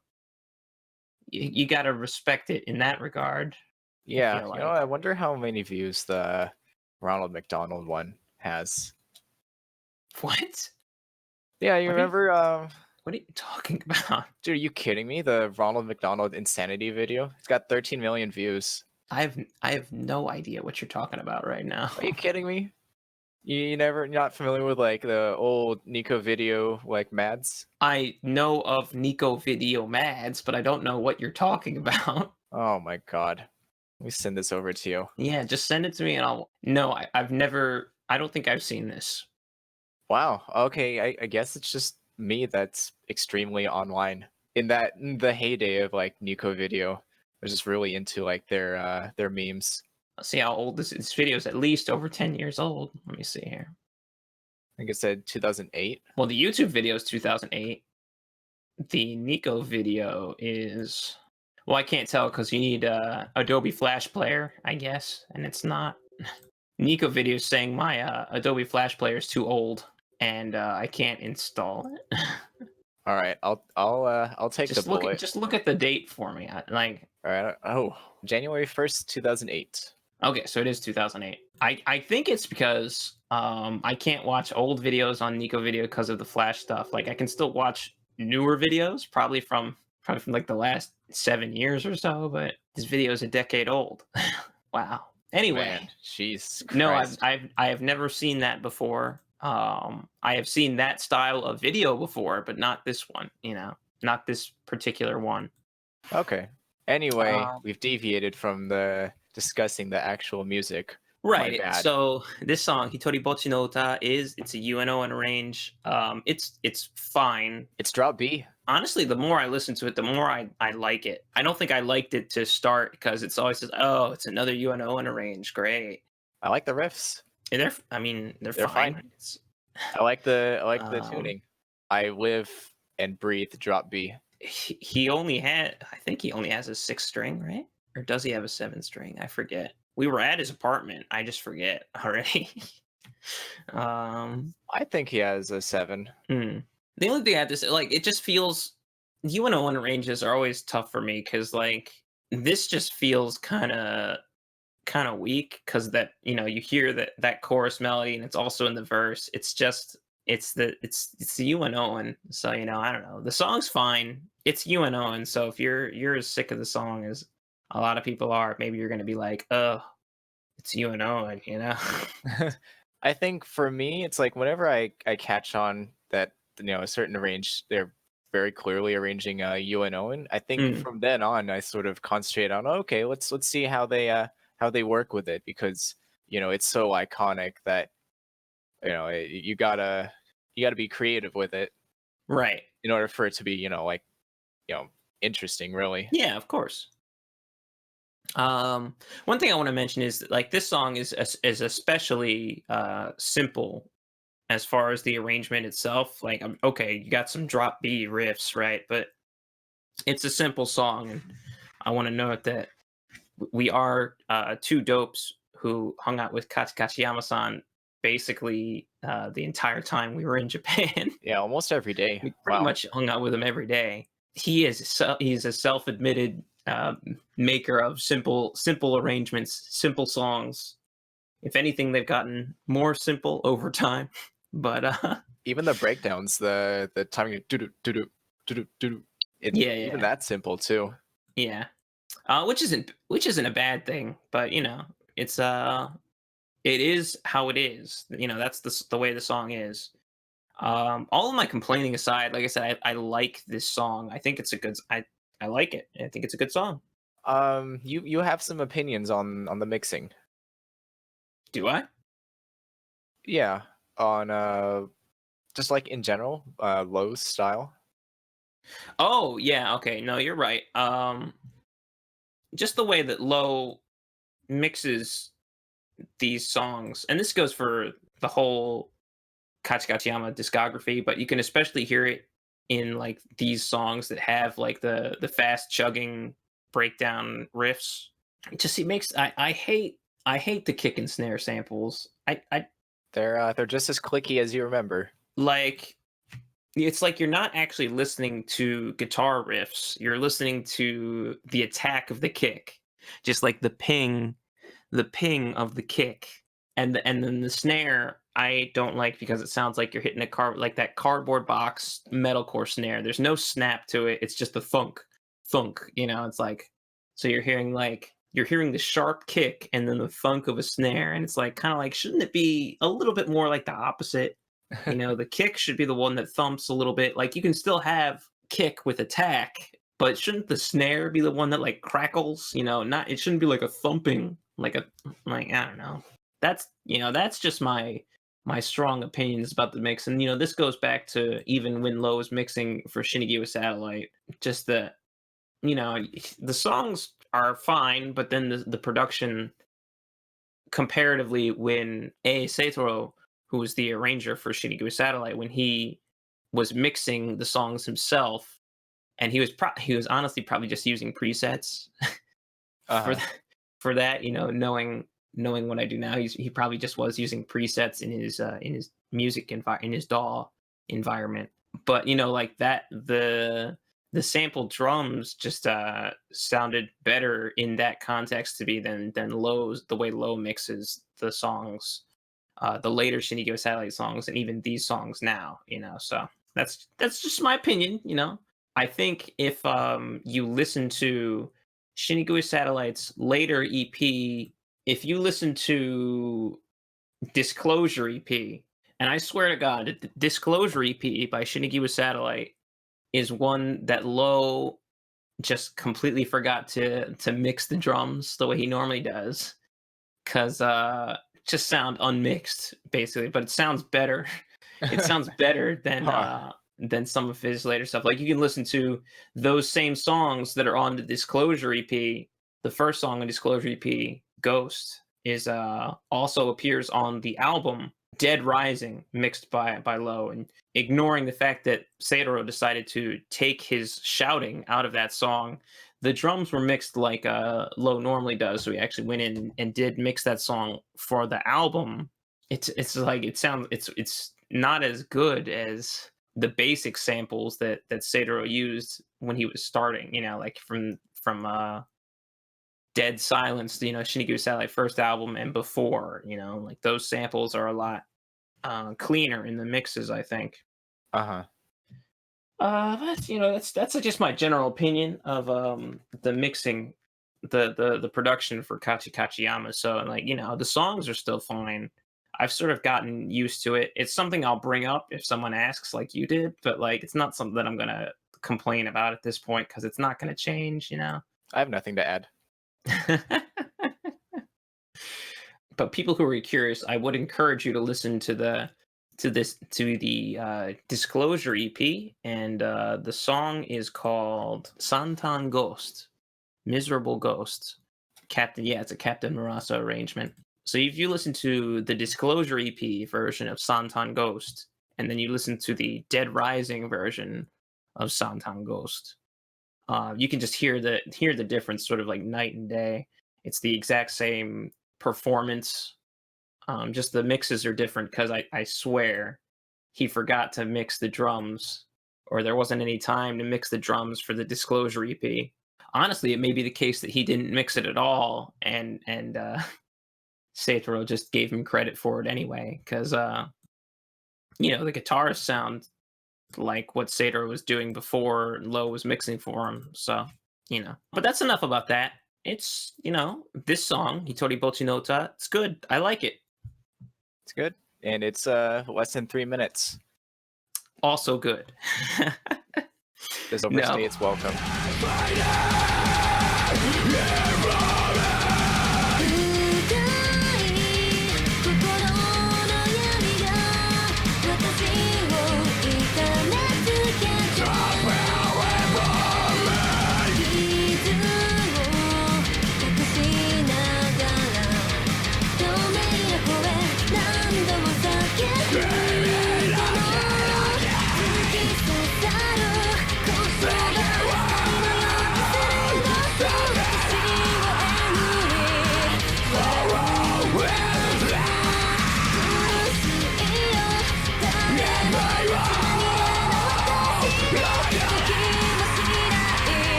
you got to respect it in that regard. Yeah, like. I wonder how many views the Ronald McDonald one has. What? Yeah, you remember? What are you talking about? Dude, are you kidding me? The Ronald McDonald Insanity video? It's got 13 million views. I have no idea what you're talking about right now. Are you kidding me? You're not familiar with like the old Nico video like Mads? I know of Nico video Mads, but I don't know what you're talking about. Oh my god. Let me send this over to you. Yeah, just send it to me and I don't think I've seen this. Wow. Okay, I guess it's just me that's extremely online. In the heyday of like Nico video, I was just really into like their memes. Let's see how old this video is. At least over 10 years old. Let me see here. I think it said 2008. Well, the YouTube video is 2008. The Nico video is, well, I can't tell because you need Adobe Flash Player, I guess, and it's not. Nico video is saying my Adobe Flash Player is too old and I can't install it. All right, I'll take the bullet. Just look at the date for me. All right. Oh, January 1st, 2008. Okay, so it is 2008. I think it's because I can't watch old videos on Nico Video because of the Flash stuff. Like I can still watch newer videos, probably from like the last 7 years or so, but this video is a decade old. Wow. Anyway, Man, jeez. No, I have never seen that before. I have seen that style of video before, but not this one. You know, not this particular one. Okay. Anyway, we've deviated from discussing the actual music. My Right. bad. So this song, Hitori Bocchi no Uta, it's a UNO and arrange. It's fine. It's drop B. Honestly, the more I listen to it, the more I like it. I don't think I liked it to start because it's always just, oh, it's another UNO and arrange. Great. I like the riffs. And they're They're fine. fine. I like the Um, tuning. I live and breathe drop B. he only had, I think he only has a 6 string, right? Or does he have a 7 string? I forget. We were at his apartment. I just forget already. I think he has a 7. The only thing I have to say, like, it just feels UNO and ranges are always tough for me because, like, this just feels kind of weak because that you hear that chorus melody and it's also in the verse. It's just it's the UNO, and so I don't know. The song's fine. It's UNO, and so if you're as sick of the song as a lot of people are, maybe you're gonna be like, oh, it's UNO, and I think for me, it's like whenever I catch on that a certain range, they're very clearly arranging UNO, and I think from then on, I sort of concentrate on okay, let's see how they work with it because it's so iconic that you gotta be creative with it, right? In order for it to be interesting, really. Yeah, of course. One thing I want to mention is that, like, this song is especially simple as far as the arrangement itself. Like, okay, you got some drop B riffs, right? But it's a simple song, and I want to note that we are 2 dopes who hung out with Kachi Kachi Yama-san basically the entire time we were in Japan. Yeah, almost every day. We pretty much hung out with him every day. He's a self-admitted maker of simple arrangements, simple songs. If anything, they've gotten more simple over time. But even the breakdowns, the timing, even that's simple too. Yeah, which isn't a bad thing, but it's it is how it is. That's the way the song is. All of my complaining aside, like I said, I like this song. I think it's a good. I like it. I think it's a good song. You have some opinions on the mixing. Do I? Yeah, on just like in general, Lowe's style. Oh yeah, okay. No, you're right. Just the way that Lowe mixes these songs, and this goes for the whole Kachi Kachi Yama discography, but you can especially hear it in like these songs that have like the fast chugging breakdown riffs. It just makes I hate the kick and snare samples. They're just as clicky as you remember. Like, it's like you're not actually listening to guitar riffs. You're listening to the attack of the kick, just like the ping of the kick, and then the snare. I don't like because it sounds like you're hitting a like that cardboard box metalcore snare. There's no snap to it. It's just the thunk. It's like, so you're hearing the sharp kick and then the thunk of a snare, and it's like kind of like, shouldn't it be a little bit more like the opposite? The kick should be the one that thumps a little bit. Like, you can still have kick with attack, but shouldn't the snare be the one that like crackles? It shouldn't be like a thumping, like I don't know. That's just my strong opinions about the mix. And this goes back to even when Lowe was mixing for Shinigiwa Satellite. Just that the songs are fine, but then the production, comparatively, when Seitoro, who was the arranger for Shinigiwa Satellite, when he was mixing the songs himself, and he was honestly probably just using presets for that, knowing what I do now, he probably just was using presets in his music in his DAW environment. But like that, the sampled drums just sounded better in that context to me than Lowe's, the way Lowe mixes the songs, the later Shinigiwa Satellite songs, and even these songs now. So that's just my opinion. I think if you listen to Shinigiwa Satellite's later EP, if you listen to Disclosure EP, and I swear to God, the Disclosure EP by Shinigiwa Satellite is one that Lowe just completely forgot to mix the drums the way he normally does. because just sound unmixed basically, but it sounds better. It sounds better than some of his later stuff. Like you can listen to those same songs that are on the Disclosure EP. The first song on Disclosure EP, Ghost, is also appears on the album Dead Rising, mixed by Low, and ignoring the fact that Seitaro decided to take his shouting out of that song. The drums were mixed like Low normally does, so he actually went in and did mix that song for the album. It's like it's not as good as the basic samples that Seitaro used when he was starting, like from Dead Silence, Shiniki's Satellite first album and before, like those samples are a lot cleaner in the mixes, I think. Uh-huh. But that's just my general opinion of the mixing, the production for Kachi Kachiyama. So like, the songs are still fine. I've sort of gotten used to it. It's something I'll bring up if someone asks, like you did, but like it's not something that I'm gonna complain about at this point because it's not gonna change, I have nothing to add. But people who are curious, I would encourage you to listen to the Disclosure EP, and the song is called Santan Ghost, Miserable Ghost. It's a Captain Murasa arrangement. So if you listen to the Disclosure EP version of Santan Ghost, and then you listen to the Dead Rising version of Santan Ghost, you can just hear the difference, sort of like night and day. It's the exact same performance. Just the mixes are different because I swear he forgot to mix the drums, or there wasn't any time to mix the drums for the Disclosure EP. Honestly, it may be the case that he didn't mix it at all, and Seitaro just gave him credit for it anyway, because the guitars sound like what Seitaro was doing before Low was mixing for him. So, But that's enough about that. It's, this song, Hitori Bocchi no Uta, it's good. I like it. It's good. And it's less than 3 minutes. Also good. Does overstay its welcome.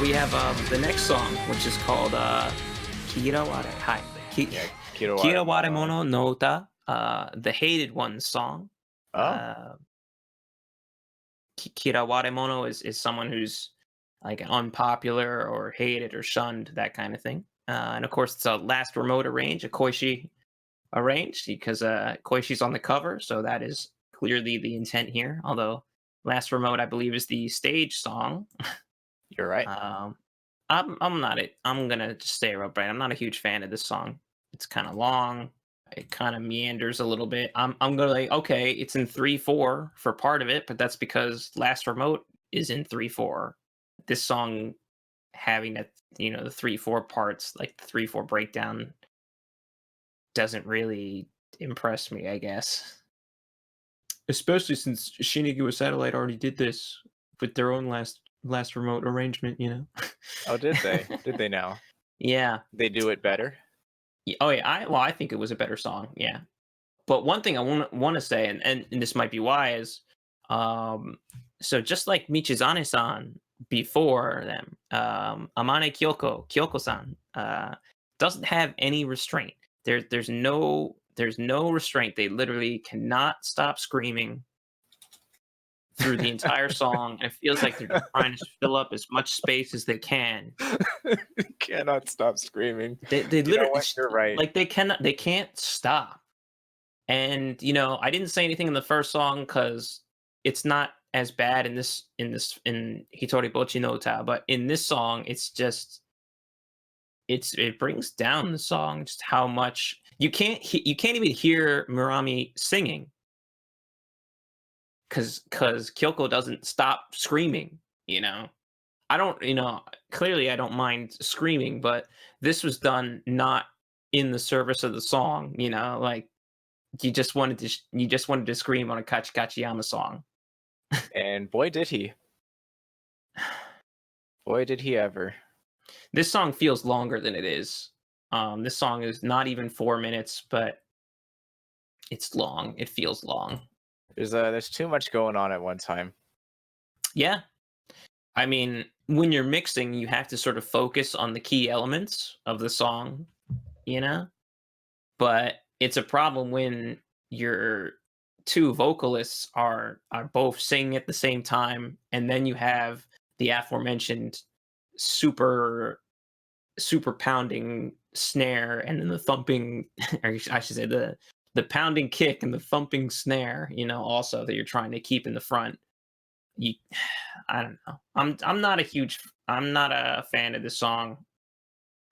We have the next song, which is called Kiraware. Hi. Kiraware Mono no Uta, the Hated Ones song. Kiraware Mono is someone who's like unpopular or hated or shunned, that kind of thing. And of course, it's a Last Remote arrange, a Koishi arrange, because Koishi's on the cover, so that is clearly the intent here. Although Last Remote, I believe, is the stage song. You're right. I'm gonna just stay right. I'm not a huge fan of this song. It's kind of long. It kind of meanders a little bit. I'm gonna like, okay, it's in 3/4 for part of it, but that's because Last Remote is in 3/4. This song having that, the 3/4 parts, like the 3/4 breakdown, doesn't really impress me, I guess. Especially since Shinichi Satellite already did this with their own Last Remote arrangement, Oh, did they? Did they now? Yeah. They do it better? Oh, yeah. I think it was a better song, yeah. But one thing I want to say, and this might be why, is so just like Michizane-san before them, Amane Kyoko-san, doesn't have any restraint. There's no restraint. They literally cannot stop screaming through the entire song. And it feels like they're just trying to fill up as much space as they can. Cannot stop screaming. They You know literally what? You're right. like they can't stop. And I didn't say anything in the first song because it's not as bad in Hitori Bocchi no Uta, but in this song, it's just it brings down the song just how much you can't even hear Murami singing because Kyoko doesn't stop screaming. I don't clearly I don't mind screaming, but this was done not in the service of the song. Like you just wanted to scream on a Kachi Kachi Yama song. And boy, did he. Boy, did he ever. This song feels longer than it is. This song is not even 4 minutes, but it's long. It feels long. There's too much going on at one time. Yeah. I mean, when you're mixing, you have to sort of focus on the key elements of the song, But it's a problem when your two vocalists are both singing at the same time, and then you have the aforementioned super pounding snare and then the thumping, or I should say the pounding kick and the thumping snare, also that you're trying to keep in the front. I don't know. I'm not a fan of this song.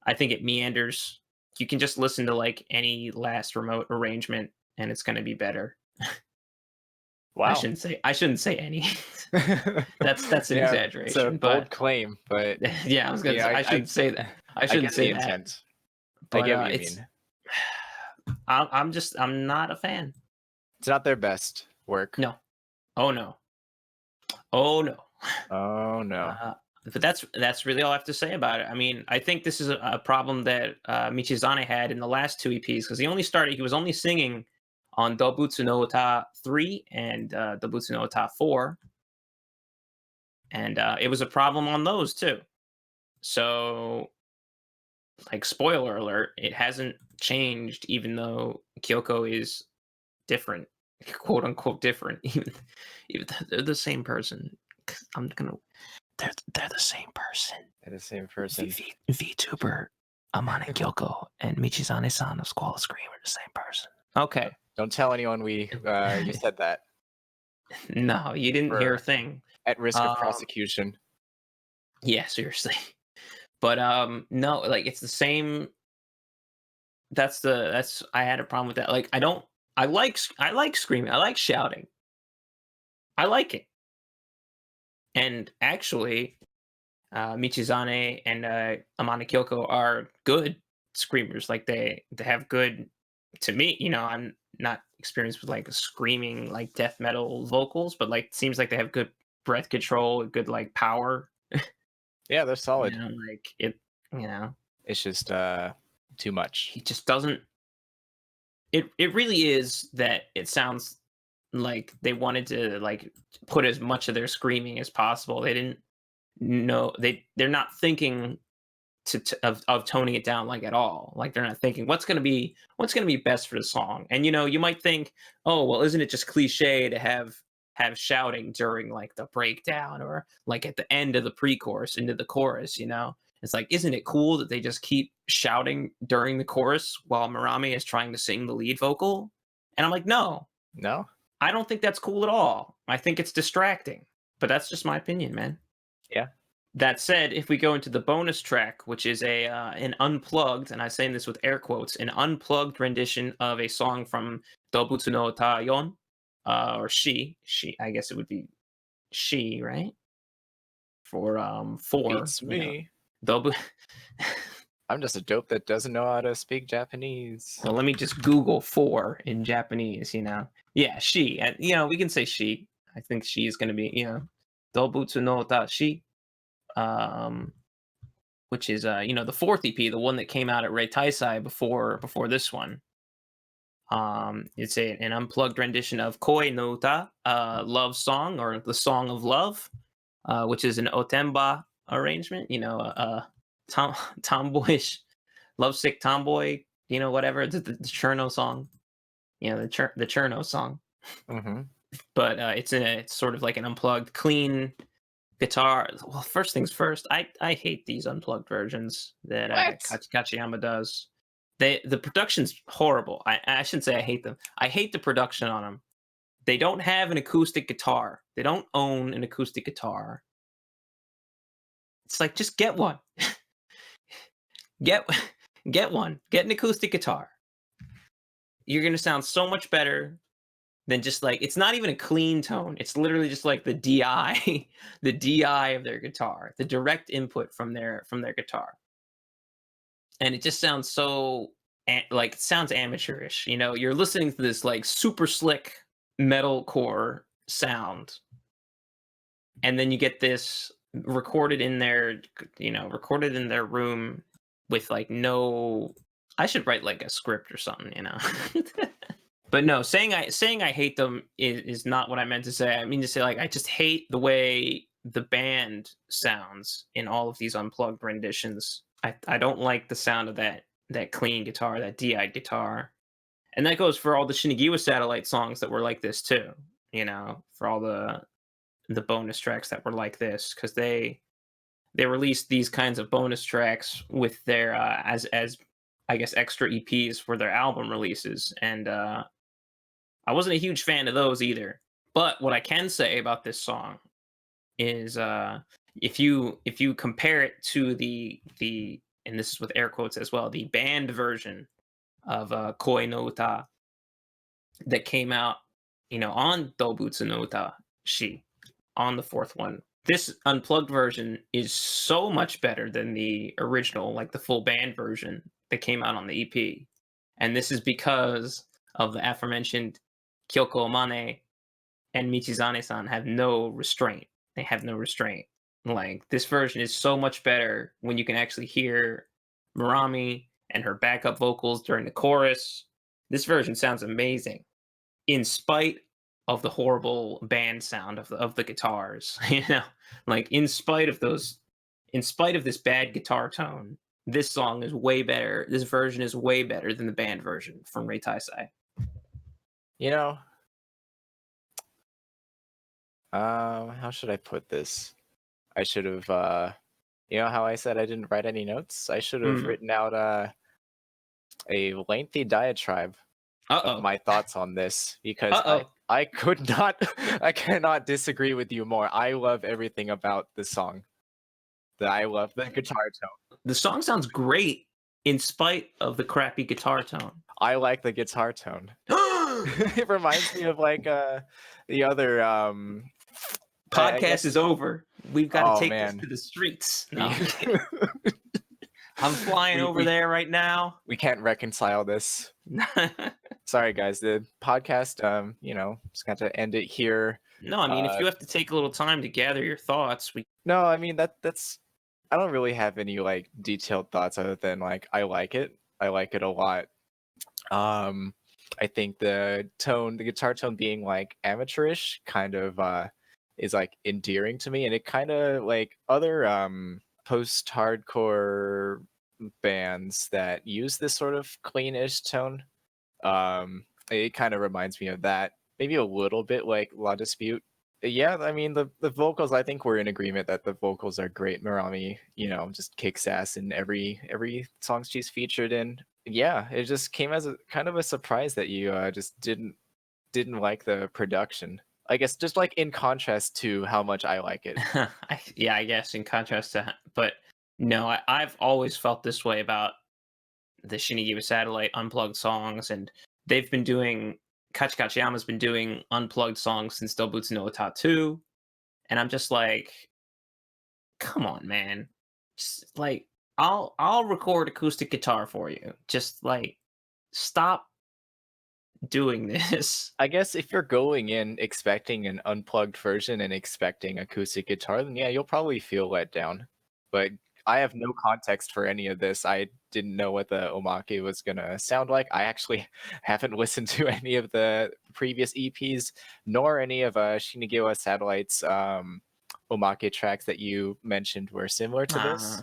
I think it meanders. You can just listen to like any last remote arrangement and it's going to be better. Wow. I shouldn't say any. That's an exaggeration. It's a bold claim, but yeah, I was gonna say I shouldn't say that. I shouldn't say the intent. that. But, I get what you mean. I'm not a fan. It's not their best work. No. Oh no. Oh no. Oh no. But that's really all I have to say about it. I mean, I think this is a problem that Michizane had in the last two EPs because he was only singing on Do Bu Tsu no Uta 3 and Do Bu Tsu no Uta 4. And it was a problem on those too. So, like, spoiler alert, it hasn't changed even though Kyoko is different, quote unquote different. Even though they're the same person. They're the same person. They're the same person. VTuber Amane Kyoko and Michizane-san of Squall Scream are the same person. Okay. Don't tell anyone you said that. No, you didn't hear a thing. At risk of prosecution. Yeah, seriously. But no, like it's the same. I had a problem with that. Like I like screaming. I like shouting. I like it. And actually, Michizane and Amane Kyoko are good screamers. Like they have good, to me, I'm not experienced with like screaming like death metal vocals, but like it seems like they have good breath control, good like power. Yeah, they're solid. Like it, It's just too much. He just doesn't. It really is that it sounds like they wanted to like put as much of their screaming as possible. They didn't know they're not thinking of toning it down like at all. Like they're not thinking what's gonna be best for the song. And you might think, oh well, isn't it just cliche to have shouting during like the breakdown or like at the end of the pre-chorus into the chorus? It's like, isn't it cool that they just keep shouting during the chorus while Murami is trying to sing the lead vocal? And I'm like, no, I don't think that's cool at all. I think it's distracting, but that's just my opinion, man. Yeah. That said, if we go into the bonus track, which is an unplugged, and I'm saying this with air quotes, an unplugged rendition of a song from Do Bu Tsu no Uta 4, or she, I guess it would be she, right? For 4. Beats me. I'm just a dope that doesn't know how to speak Japanese. Well, let me just Google 4 in Japanese, Yeah, she. And, we can say she. I think she is going to be, Do Bu Tsu no Uta she. Which is, the 4th EP, the one that came out at Rei Taisai before this one. It's an unplugged rendition of Koi no Uta, love song, or the song of love. which is an otemba arrangement. Tomboyish, lovesick tomboy. Whatever the Cherno song. The Cherno song. Mm-hmm. But it's sort of like an unplugged, clean guitar. Well, first things first, I hate these unplugged versions that Kachi Kachi Yama does. The production's horrible. I shouldn't say I hate them. I hate the production on them. They don't have an acoustic guitar. They don't own an acoustic guitar. It's like, just get one. Get one. Get an acoustic guitar. You're gonna sound so much better than just like, it's not even a clean tone. It's literally just like the DI, the DI of their guitar, the direct input from their guitar. And it just sounds so like, it sounds amateurish. You're listening to this like super slick metalcore sound, and then you get this recorded in their room with like no. I should write like a script or something, But no, saying I hate them is not what I meant to say. I mean to say, like, I just hate the way the band sounds in all of these unplugged renditions. I don't like the sound of that clean guitar, that DI guitar. And that goes for all the Shinigiwa Satellite songs that were like this too, for all the bonus tracks that were like this, because they released these kinds of bonus tracks with their as I guess extra EPs for their album releases, and I wasn't a huge fan of those either. But what I can say about this song is if you compare it to the and this is with air quotes as well, the band version of Koi no Uta that came out, on Do bu tsu no uta on the fourth one. This unplugged version is so much better than the original, like the full band version that came out on the EP. And this is because of the aforementioned Kyoko Mane and Michizane-san have no restraint. They have no restraint. Like, this version is so much better when you can actually hear Murami and her backup vocals during the chorus. This version sounds amazing, in spite of the horrible band sound of the guitars. Like, in spite of this bad guitar tone, this song is way better. This version is way better than the band version from Rei Taisai. How should I put this? I should have, how I said I didn't write any notes? I should have written out a lengthy diatribe of my thoughts on this, because I cannot disagree with you more. I love everything about this song. I love the guitar tone. The song sounds great in spite of the crappy guitar tone. I like the guitar tone. It reminds me of like the other podcast is over. We've got to take this to the streets. No, I'm flying over there right now. We can't reconcile this. Sorry, guys. The podcast, just got to end it here. No, I mean, if you have to take a little time to gather your thoughts, No, I mean that's. I don't really have any like detailed thoughts other than like I like it. I like it a lot. I think the guitar tone being like amateurish kind of is like endearing to me, and it kind of like other post-hardcore bands that use this sort of cleanish tone. It kind of reminds me of that, maybe a little bit like La Dispute. Yeah, I mean the vocals, I think we're in agreement that the vocals are great. Murami, just kicks ass in every song she's featured in. Yeah, it just came as a kind of a surprise that you just didn't like the production. I guess just like in contrast to how much I like it. Yeah, I guess in contrast to, but no, I've always felt this way about the Shinigiwa Satellite unplugged songs, and they've been doing, Kachi Kachi Yama's been doing unplugged songs since Do bu tsu no uta 2, and I'm just like, come on, man, just like, I'll record acoustic guitar for you. Just like, stop doing this. I guess if you're going in expecting an unplugged version and expecting acoustic guitar, then yeah, you'll probably feel let down. But I have no context for any of this. I didn't know what the omake was gonna sound like. I actually haven't listened to any of the previous EPs, nor any of Shinigiwa Satellite's omake tracks that you mentioned were similar to this.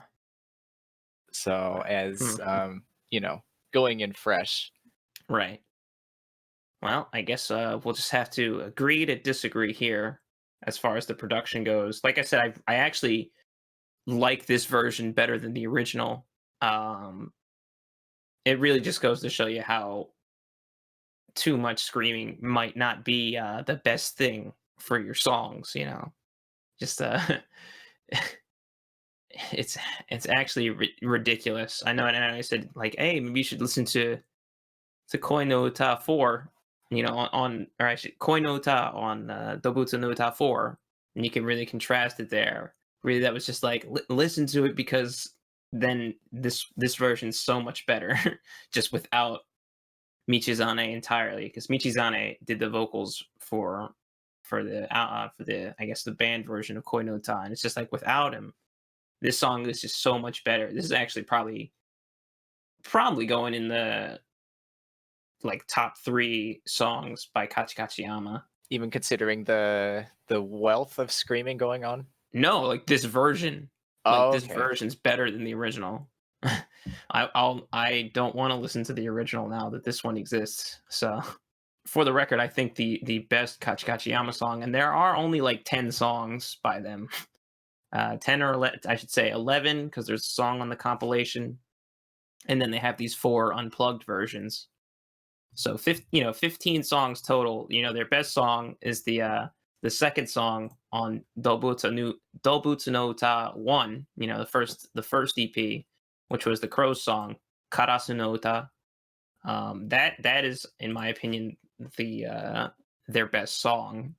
So as going in fresh. Right. Well, I guess we'll just have to agree to disagree here as far as the production goes. Like I said, I actually like this version better than the original. It really just goes to show you how too much screaming might not be the best thing for your songs. Just it's actually ridiculous. I know, and I said like, hey, maybe you should listen to Koi no Uta 4, or actually Koi no Uta on Dobutsu no Uta 4, and you can really contrast it there. Really, that was just like listen to it because then this version's so much better, just without Michizane entirely, because Michizane did the vocals for the I guess the band version of Koi no Uta, and it's just like without him, this song is just so much better. This is actually probably going in the like top 3 songs by Ka Chi Yama. Even considering the wealth of screaming going on? No, like this version. This version's better than the original. I don't want to listen to the original now that this one exists. So for the record, I think the best Ka Chi Yama song, and there are only like 10 songs by them. 10 or 11, I should say 11, because there's a song on the compilation, and then they have these 4 unplugged versions. So 15 songs total. Their best song is the second song on Dobutsu no Uta 1. The first EP, which was the Crow's song, Karasu no Uta. That is, in my opinion, their best song.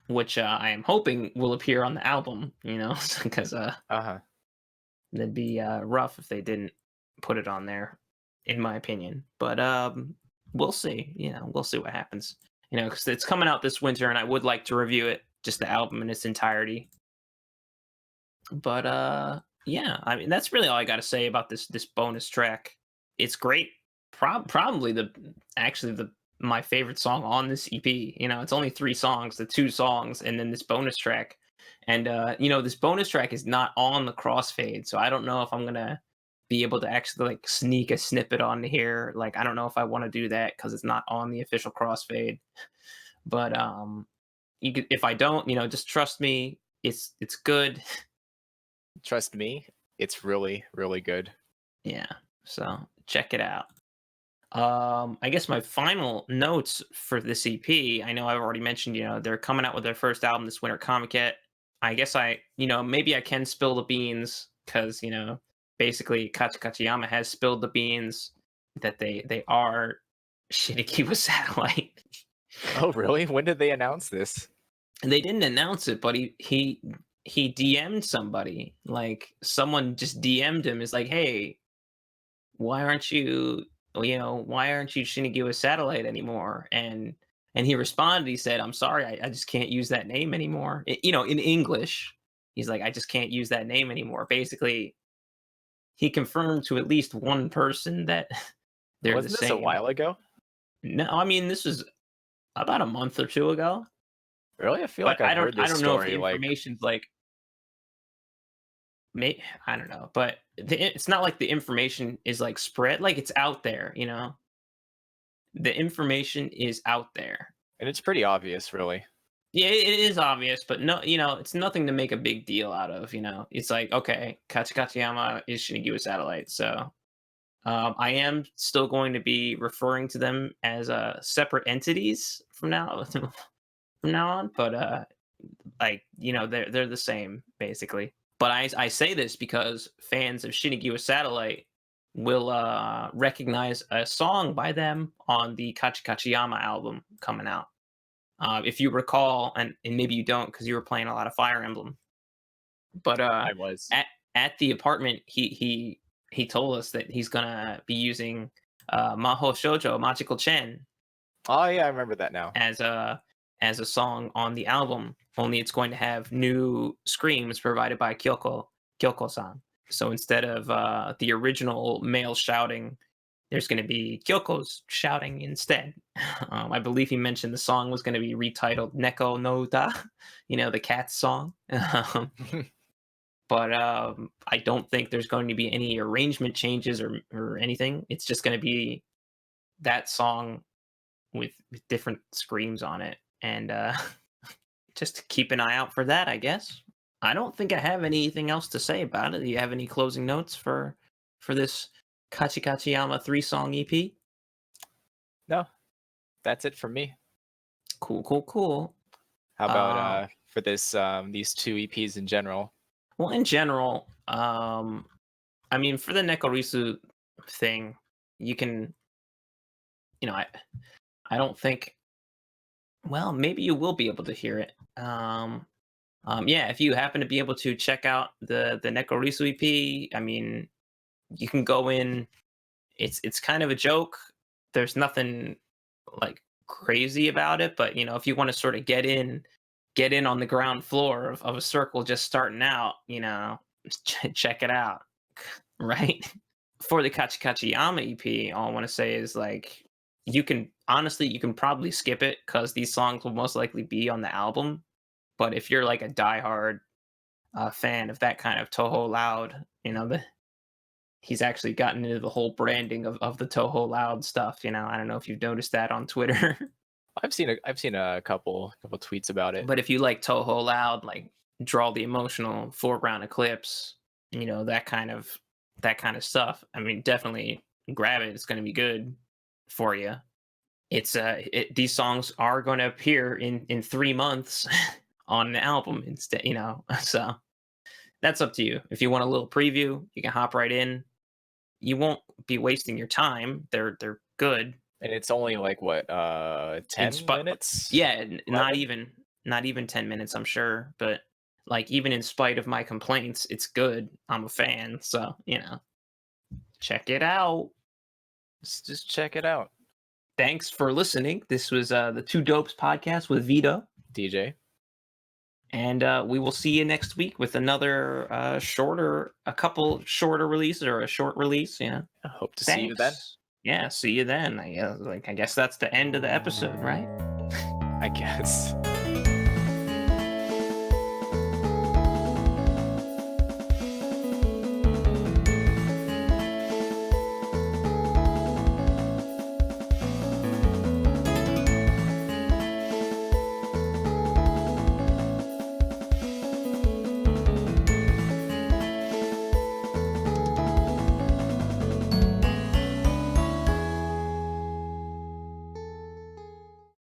Which I am hoping will appear on the album, because that'd be rough if they didn't put it on there, in my opinion. But we'll see. We'll see what happens. Because it's coming out this winter, and I would like to review it, just the album in its entirety. But yeah, I mean that's really all I got to say about this bonus track. It's great. Probably my favorite song on this EP. It's only 3 songs, the 2 songs, and then this bonus track. And this bonus track is not on the crossfade, so I don't know if I'm gonna be able to actually like sneak a snippet on here. Like I don't know if I want to do that because it's not on the official crossfade. But if I don't, just trust me, it's good. Trust me, it's really, really good. Yeah, so check it out. I guess my final notes for this EP, I know I've already mentioned, they're coming out with their first album this winter, Comiket. I guess maybe I can spill the beans because, basically Ka Chi Yama has spilled the beans that they are Shinikiwa Satellite. Oh, really? When did they announce this? They didn't announce it, but he DM'd somebody. Like someone just DM'd him. Is like, hey, why aren't you Shinigiwa Satellite anymore? And he responded. He said, I'm sorry, I just can't use that name anymore. In English, he's like, I just can't use that name anymore. Basically, he confirmed to at least one person that they're Wasn't the same. This a while ago? No, I mean this was about a month or 2 ago. Really? I feel like I've heard this I don't story. know if the information's like. I don't know, but it's not like the information is like spread, like it's out there, the information is out there, and it's pretty obvious, really. Yeah, it is obvious, but no, it's nothing to make a big deal out of. It's like, okay, Ka Chi Yama is Shinigiwa Satellite, so I am still going to be referring to them as separate entities from now on, but they're the same basically. But I say this because fans of Shinigiwa Satellite will recognize a song by them on the Ka Chi Yama album coming out. If you recall, and maybe you don't because you were playing a lot of Fire Emblem. But I was at the apartment. He told us that he's gonna be using Maho Shoujo Magical Chen. Oh yeah, I remember that now. As a song on the album, only it's going to have new screams provided by Kyoko-san. So instead of the original male shouting there's going to be Kyoko's shouting instead. I believe he mentioned the song was going to be retitled Neko no Uta, the cat's song. But I don't think there's going to be any arrangement changes or anything. It's just going to be that song with different screams on it. And just keep an eye out for that, I guess. I don't think I have anything else to say about it. Do you have any closing notes for this Kachi Kachi Yama 3-song EP? No, that's it for me. Cool. How about for this these 2 EPs in general? Well, in general, I mean, for the Nekorisu thing, you can, I don't think. Well, maybe you will be able to hear it. Yeah, if you happen to be able to check out the Nekorisu EP, I mean, you can go in. It's kind of a joke. There's nothing like crazy about it, but if you want to sort of get in on the ground floor of a circle just starting out, check it out, right? For the Kachi Kachi Yama EP, all I want to say is like you can probably skip it because these songs will most likely be on the album. But if you're like a diehard fan of that kind of TOUHOU LOUD, he's actually gotten into the whole branding of the TOUHOU LOUD stuff. I don't know if you've noticed that on Twitter. I've seen a couple tweets about it. But if you like TOUHOU LOUD, like draw the emotional foreground eclipse, that kind of stuff. I mean, definitely grab it. It's going to be good for you. It's these songs are going to appear in 3 months on an album instead. So that's up to you. If you want a little preview, you can hop right in. You won't be wasting your time. They're good. And it's only like what 10 minutes? Yeah, 11? not even 10 minutes, I'm sure. But like even in spite of my complaints, it's good. I'm a fan, so check it out. Just check it out. Thanks for listening. This was the Two Dopes podcast with Veto, DJ, and we will see you next week with another a couple shorter releases or a short release. I hope to see you then. Yeah, see you then. I guess that's the end of the episode, right? I guess.